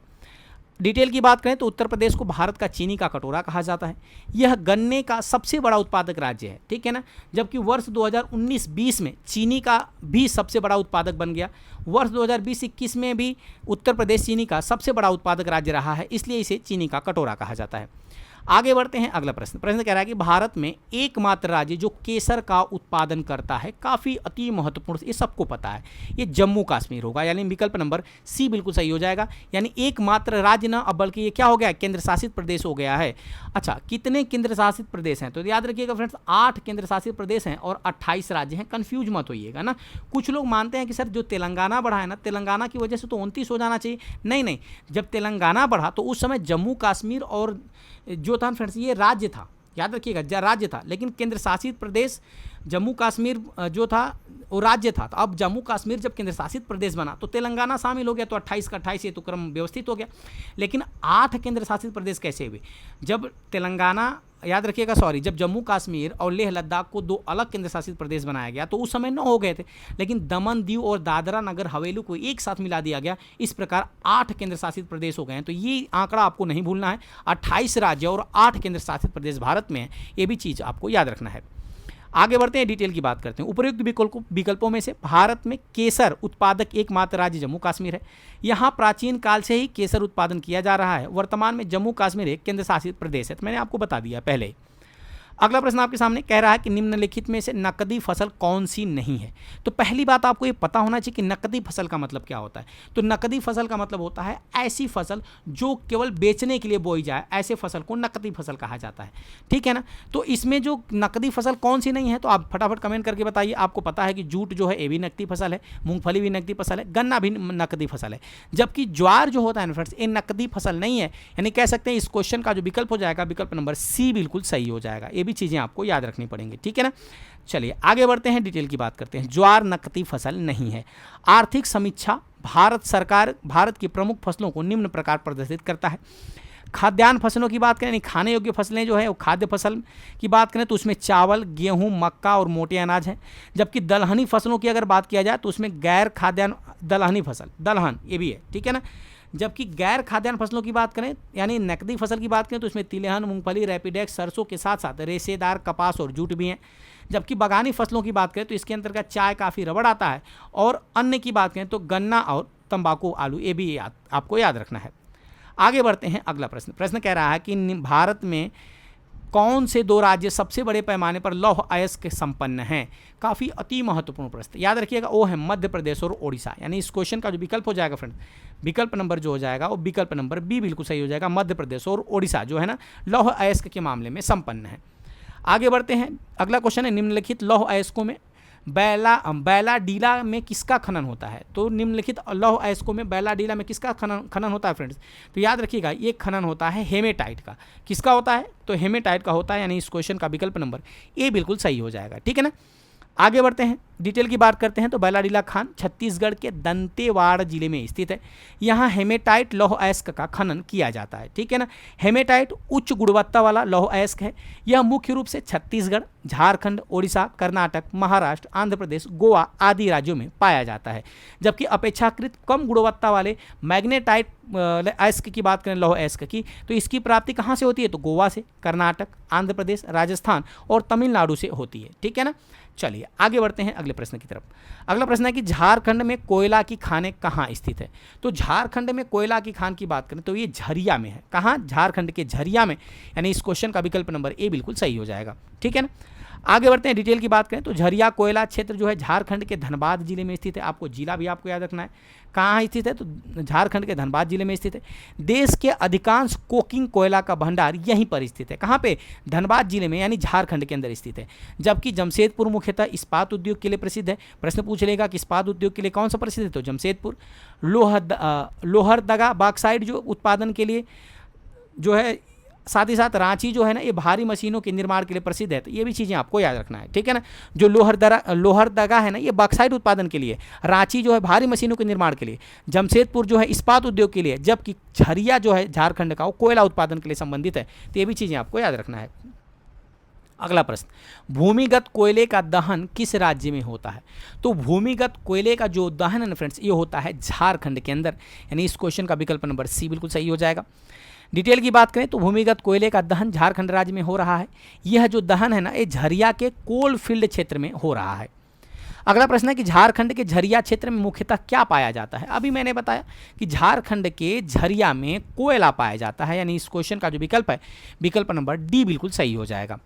डिटेल की बात करें तो उत्तर प्रदेश को भारत का चीनी का कटोरा कहा जाता है। यह गन्ने का सबसे बड़ा उत्पादक राज्य है। ठीक है ना। जबकि वर्ष 2019-20 में चीनी का भी सबसे बड़ा उत्पादक बन गया। वर्ष 2020-21 में भी उत्तर प्रदेश चीनी का सबसे बड़ा उत्पादक राज्य रहा है, इसलिए इसे चीनी का कटोरा कहा जाता है। आगे बढ़ते हैं अगला प्रश्न। प्रश्न कह रहा है कि भारत में एकमात्र राज्य जो केसर का उत्पादन करता है, काफ़ी अति महत्वपूर्ण, ये सबको पता है, ये जम्मू कश्मीर होगा। यानी विकल्प नंबर सी बिल्कुल सही हो जाएगा। यानी एकमात्र राज्य ना, अब बल्कि ये क्या हो गया, केंद्र शासित प्रदेश हो गया है। अच्छा, कितने केंद्र शासित प्रदेश हैं, तो याद रखिएगा फ्रेंड्स, 8 केंद्र शासित प्रदेश हैं और 28 राज्य हैं। कन्फ्यूज मत होइएगा ना। कुछ लोग मानते हैं कि सर जो तेलंगाना बढ़ा है ना, तेलंगाना की वजह से तो 29 हो जाना चाहिए। नहीं नहीं, जब तेलंगाना बढ़ा तो उस समय जम्मू कश्मीर और जो था फ्रेंड्स, ये राज्य था, याद रखिएगा, राज्य था। लेकिन केंद्र शासित प्रदेश जम्मू कश्मीर जो था वो राज्य था। तो अब जम्मू कश्मीर जब केंद्र शासित प्रदेश बना तो तेलंगाना शामिल हो गया, तो 28 का 28 ये तो क्रम व्यवस्थित हो गया। लेकिन 8 केंद्र शासित प्रदेश कैसे हुए, जब तेलंगाना, याद रखिएगा सॉरी, जब जम्मू कश्मीर और लेह लद्दाख को 2 अलग केंद्र शासित प्रदेश बनाया गया तो उस समय 9 हो गए थे। लेकिन दमन, दीव और दादरा नगर हवेली को एक साथ मिला दिया गया। इस प्रकार 8 केंद्र शासित प्रदेश हो गए हैं। तो ये आंकड़ा आपको नहीं भूलना है। 28 राज्य और 8 केंद्र शासित प्रदेश भारत में है, ये भी चीज़ आपको याद रखना है। आगे बढ़ते हैं, डिटेल की बात करते हैं। उपयुक्त विकल्पों में से भारत में केसर उत्पादक एकमात्र राज्य जम्मू कश्मीर है। यहाँ प्राचीन काल से ही केसर उत्पादन किया जा रहा है। वर्तमान में जम्मू कश्मीर एक केंद्र शासित प्रदेश है, तो मैंने आपको बता दिया पहले। अगला प्रश्न आपके सामने कह रहा है कि निम्नलिखित में से नकदी फसल कौन सी नहीं है। तो पहली बात आपको ये पता होना चाहिए कि नकदी फसल का मतलब क्या होता है। तो नकदी फसल का मतलब होता है ऐसी फसल जो केवल बेचने के लिए बोई जाए, ऐसे फसल को नकदी फसल कहा जाता है। ठीक है ना। तो इसमें जो नकदी फसल कौन सी नहीं है, तो आप फटाफट कमेंट करके बताइए। आपको पता है कि जूट जो है ये भी नकदी फसल है, मूंगफली भी नकदी फसल है, गन्ना भी नकदी फसल है। जबकि ज्वार जो होता है ना फ्रेंड्स, ये नकदी फसल नहीं है। यानी कह सकते हैं इस क्वेश्चन का जो विकल्प हो जाएगा, विकल्प नंबर सी बिल्कुल सही हो जाएगा। भी चीजें आपको याद रखनी पड़ेंगी। ठीक है ना। चलिए आगे बढ़ते हैं, डिटेल की बात करते हैं। ज्वार नकदी फसल नहीं है। आर्थिक समीक्षा भारत सरकार भारत की प्रमुख फसलों को निम्न प्रकार प्रदर्शित करता है। खाद्यान्न फसलों की बात करें, यानी खाने योग्य फसलें जो है वो खाद्य फसल की बात करें तो उसमें चावल, गेहूं, मक्का और मोटे अनाज हैं। जबकि दलहनी फसलों की अगर बात किया जाए तो उसमें गैर खाद्यान्न दलहनी फसल, दलहन ये भी है। ठीक है ना। जबकि गैर खाद्यान्न फसलों की बात करें, यानी नकदी फसल की बात करें, तो उसमें तिलहन, मूंगफली, रैपिडेक्स, सरसों के साथ साथ रेशेदार कपास और जूट भी हैं। जबकि बागानी फसलों की बात करें तो इसके अंतर्गत चाय, काफ़ी, रबड़ आता है। और अन्य की बात करें तो गन्ना और तंबाकू, आलू, ये भी आपको याद रखना है। आगे बढ़ते हैं, अगला प्रश्न। प्रश्न कह रहा है कि भारत में कौन से 2 राज्य सबसे बड़े पैमाने पर लौह अयस्क संपन्न हैं। काफ़ी अति महत्वपूर्ण प्रश्न, याद रखिएगा, वो है मध्य प्रदेश और ओडिशा। यानी इस क्वेश्चन का जो विकल्प हो जाएगा फ्रेंड, विकल्प नंबर जो हो जाएगा वो विकल्प नंबर बी बिल्कुल सही हो जाएगा। मध्य प्रदेश और ओडिशा जो है ना, लौह अयस्क के मामले में संपन्न है। आगे बढ़ते हैं, अगला क्वेश्चन है निम्नलिखित लौह अयस्कों में बैलाडीला में किसका खनन होता है। तो निम्नलिखित लौह अयस्कों में बैलाडीला में किसका खनन होता है फ्रेंड्स, तो याद रखिएगा ये खनन होता है हेमेटाइट का। किसका होता है, तो हेमेटाइट का होता है। यानी इस क्वेश्चन का विकल्प नंबर ए बिल्कुल सही हो जाएगा। ठीक है ना। आगे बढ़ते हैं, डिटेल की बात करते हैं। तो बैलाडीला खान छत्तीसगढ़ के दंतेवाड़ा जिले में स्थित है। यहाँ हेमेटाइट लौह अयस्क का खनन किया जाता है। ठीक है ना। हेमेटाइट उच्च गुणवत्ता वाला लौह अयस्क है। यह मुख्य रूप से छत्तीसगढ़, झारखंड, ओडिशा, कर्नाटक, महाराष्ट्र, आंध्र प्रदेश, गोवा आदि राज्यों में पाया जाता है। जबकि अपेक्षाकृत कम गुणवत्ता वाले मैग्नेटाइट अयस्क की बात करें, लौह अयस्क की, तो इसकी प्राप्ति कहाँ से होती है, तो गोवा से, कर्नाटक, आंध्र प्रदेश, राजस्थान और तमिलनाडु से होती है। ठीक है ना। चलिए आगे बढ़ते हैं अगले प्रश्न की तरफ। अगला प्रश्न है कि झारखंड में कोयला की खानें कहाँ स्थित है। तो झारखंड में कोयला की खान की बात करें तो ये झरिया में है। कहाँ? झारखंड के झरिया में, यानी इस क्वेश्चन का विकल्प नंबर ए बिल्कुल सही हो जाएगा। ठीक है ना। आगे बढ़ते हैं, डिटेल की बात करें तो झरिया कोयला क्षेत्र जो है झारखंड के धनबाद जिले में स्थित है। आपको जिला भी आपको याद रखना है, कहाँ स्थित है, तो झारखंड के धनबाद जिले में स्थित है। देश के अधिकांश कोकिंग कोयला का भंडार यहीं पर स्थित है। कहाँ पे? धनबाद जिले में, यानी झारखंड के अंदर स्थित है। जबकि जमशेदपुर मुख्यतः इस्पात उद्योग के लिए प्रसिद्ध है। प्रश्न पूछ लेगा कि इस्पात उद्योग के लिए कौन सा प्रसिद्ध है, तो जमशेदपुर। लोहरदगा बॉक्साइट जो उत्पादन के लिए जो है, साथ ही साथ रांची जो है ना, ये भारी मशीनों के निर्माण के लिए प्रसिद्ध है। तो ये भी चीज़ें आपको याद रखना है। ठीक है ना। जो लोहरदगा है ना, ये बॉक्साइट उत्पादन के लिए, रांची जो है भारी मशीनों के निर्माण के लिए, जमशेदपुर जो है इस्पात उद्योग के लिए, जबकि झरिया जो है झारखंड का वो कोयला उत्पादन के लिए संबंधित है। तो ये भी चीज़ें आपको याद रखना है। अगला प्रश्न, भूमिगत कोयले का दहन किस राज्य में होता है। तो भूमिगत कोयले का जो दहन है ना फ्रेंड्स, ये होता है झारखंड के अंदर, यानी इस क्वेश्चन का विकल्प नंबर सी बिल्कुल सही हो जाएगा। डिटेल की बात करें तो भूमिगत कोयले का दहन झारखंड राज्य में हो रहा है। यह जो दहन है ना, ये झरिया के कोल फील्ड क्षेत्र में हो रहा है। अगला प्रश्न है कि झारखंड के झरिया क्षेत्र में मुख्यतः क्या पाया जाता है। अभी मैंने बताया कि झारखंड के झरिया में कोयला पाया जाता है, यानी इस क्वेश्चन का जो विकल्प है, विकल्प नंबर डी बिल्कुल सही हो जाएगा।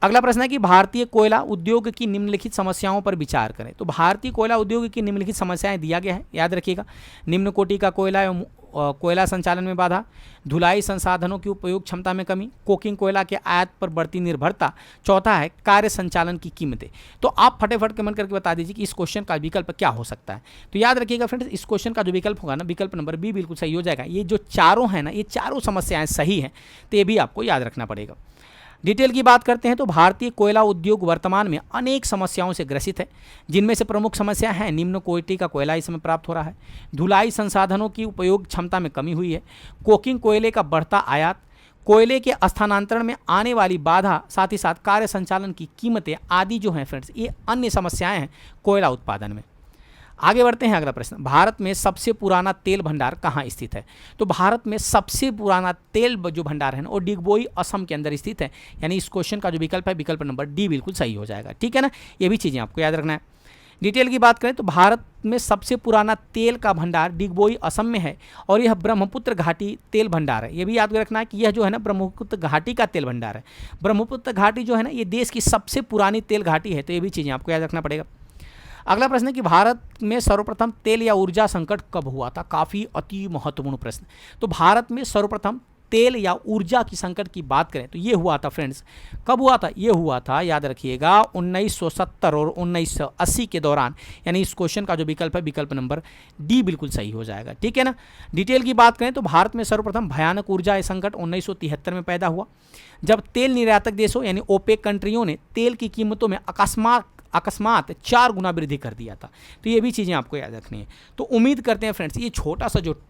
अगला प्रश्न है कि भारतीय कोयला उद्योग की निम्नलिखित समस्याओं पर विचार करें। तो भारतीय कोयला उद्योग की निम्नलिखित समस्याएं दिया गया है, याद रखिएगा। निम्न कोटि का कोयला एवं कोयला संचालन में बाधा, धुलाई संसाधनों की उपयोग क्षमता में कमी, कोकिंग कोयला के आयात पर बढ़ती निर्भरता, चौथा है कार्य संचालन की कीमतें। तो आप फटाफट कमेंट करके बता दीजिए कि इस क्वेश्चन का विकल्प क्या हो सकता है। तो याद रखिएगा फ्रेंड्स, इस क्वेश्चन का जो विकल्प होगा ना, विकल्प नंबर बी बिल्कुल सही हो जाएगा। ये जो चारों हैं ना, ये चारों समस्याएं सही हैं, तो ये भी आपको याद रखना पड़ेगा। डिटेल की बात करते हैं तो भारतीय कोयला उद्योग वर्तमान में अनेक समस्याओं से ग्रसित है, जिनमें से प्रमुख समस्या है निम्न कोटि का कोयला इस समय प्राप्त हो रहा है, धुलाई संसाधनों की उपयोग क्षमता में कमी हुई है, कोकिंग कोयले का बढ़ता आयात, कोयले के स्थानांतरण में आने वाली बाधा, साथ ही साथ कार्य संचालन की कीमतें आदि जो हैं फ्रेंड्स, ये अन्य समस्याएं हैं कोयला उत्पादन में। आगे बढ़ते हैं, अगला प्रश्न, भारत में सबसे पुराना तेल भंडार कहाँ स्थित है। तो भारत में सबसे पुराना तेल जो भंडार है ना, वो डिगबोई असम के अंदर स्थित है, यानी इस क्वेश्चन का जो विकल्प है, विकल्प नंबर डी बिल्कुल सही हो जाएगा। ठीक है ना। ये भी चीज़ें आपको याद रखना है। डिटेल की बात करें तो भारत में सबसे पुराना तेल का भंडार डिगबोई असम में है, और यह ब्रह्मपुत्र घाटी तेल भंडार है। ये भी याद रखना है कि यह जो है ना, ब्रह्मपुत्र घाटी का तेल भंडार है। ब्रह्मपुत्र घाटी जो है ना, ये देश की सबसे पुरानी तेल घाटी है। तो ये भी चीज़ें आपको याद रखना पड़ेगा। अगला प्रश्न है कि भारत में सर्वप्रथम तेल या ऊर्जा संकट कब हुआ था। काफ़ी अति महत्वपूर्ण प्रश्न। तो भारत में सर्वप्रथम तेल या ऊर्जा की संकट की बात करें तो ये हुआ था फ्रेंड्स, कब हुआ था, ये हुआ था, याद रखिएगा, 1970 और 1980 के दौरान, यानी इस क्वेश्चन का जो विकल्प है, विकल्प नंबर डी बिल्कुल सही हो जाएगा। ठीक है ना। डिटेल की बात करें तो भारत में सर्वप्रथम भयानक ऊर्जा संकट 1973 में पैदा हुआ, जब तेल निर्यातक देशों यानी ओपेक कंट्रियों ने तेल की कीमतों में अकस्मात 4 गुना वृद्धि कर दिया था। तो ये भी चीज़ें आपको याद रखनी है। तो उम्मीद करते हैं फ्रेंड्स, ये छोटा सा जो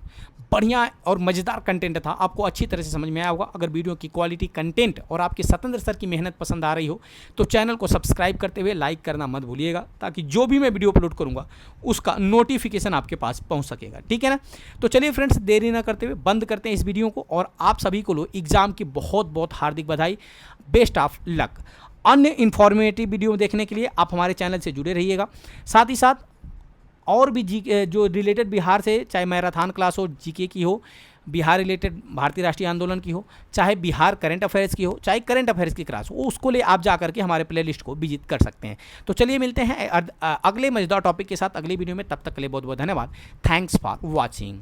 बढ़िया और मज़ेदार कंटेंट था, आपको अच्छी तरह से समझ में आया होगा। अगर वीडियो की क्वालिटी, कंटेंट और आपके सतेंद्र सर की मेहनत पसंद आ रही हो तो चैनल को सब्सक्राइब करते हुए लाइक करना मत भूलिएगा, ताकि जो भी मैं वीडियो अपलोड करूँगा उसका नोटिफिकेशन आपके पास पहुँच सकेगा। ठीक है ना। तो चलिए फ्रेंड्स, देरी ना करते हुए बंद करते हैं इस वीडियो को, और आप सभी को एग्ज़ाम की बहुत बहुत हार्दिक बधाई। Best of luck. अन्य इन्फॉर्मेटिव वीडियो देखने के लिए आप हमारे चैनल से जुड़े रहिएगा। साथ ही साथ और भी जो रिलेटेड बिहार से, चाहे मैराथन क्लास हो, जीके की हो, बिहार रिलेटेड भारतीय राष्ट्रीय आंदोलन की हो, चाहे बिहार करंट अफेयर्स की हो, चाहे करंट अफेयर्स की क्लास हो, उसको ले आप जा करके हमारे प्लेलिस्ट को विजिट कर सकते हैं। तो चलिए मिलते हैं अगले मजेदार टॉपिक के साथ अगले वीडियो में। तब तक के लिए बहुत बहुत धन्यवाद। Thanks for watching.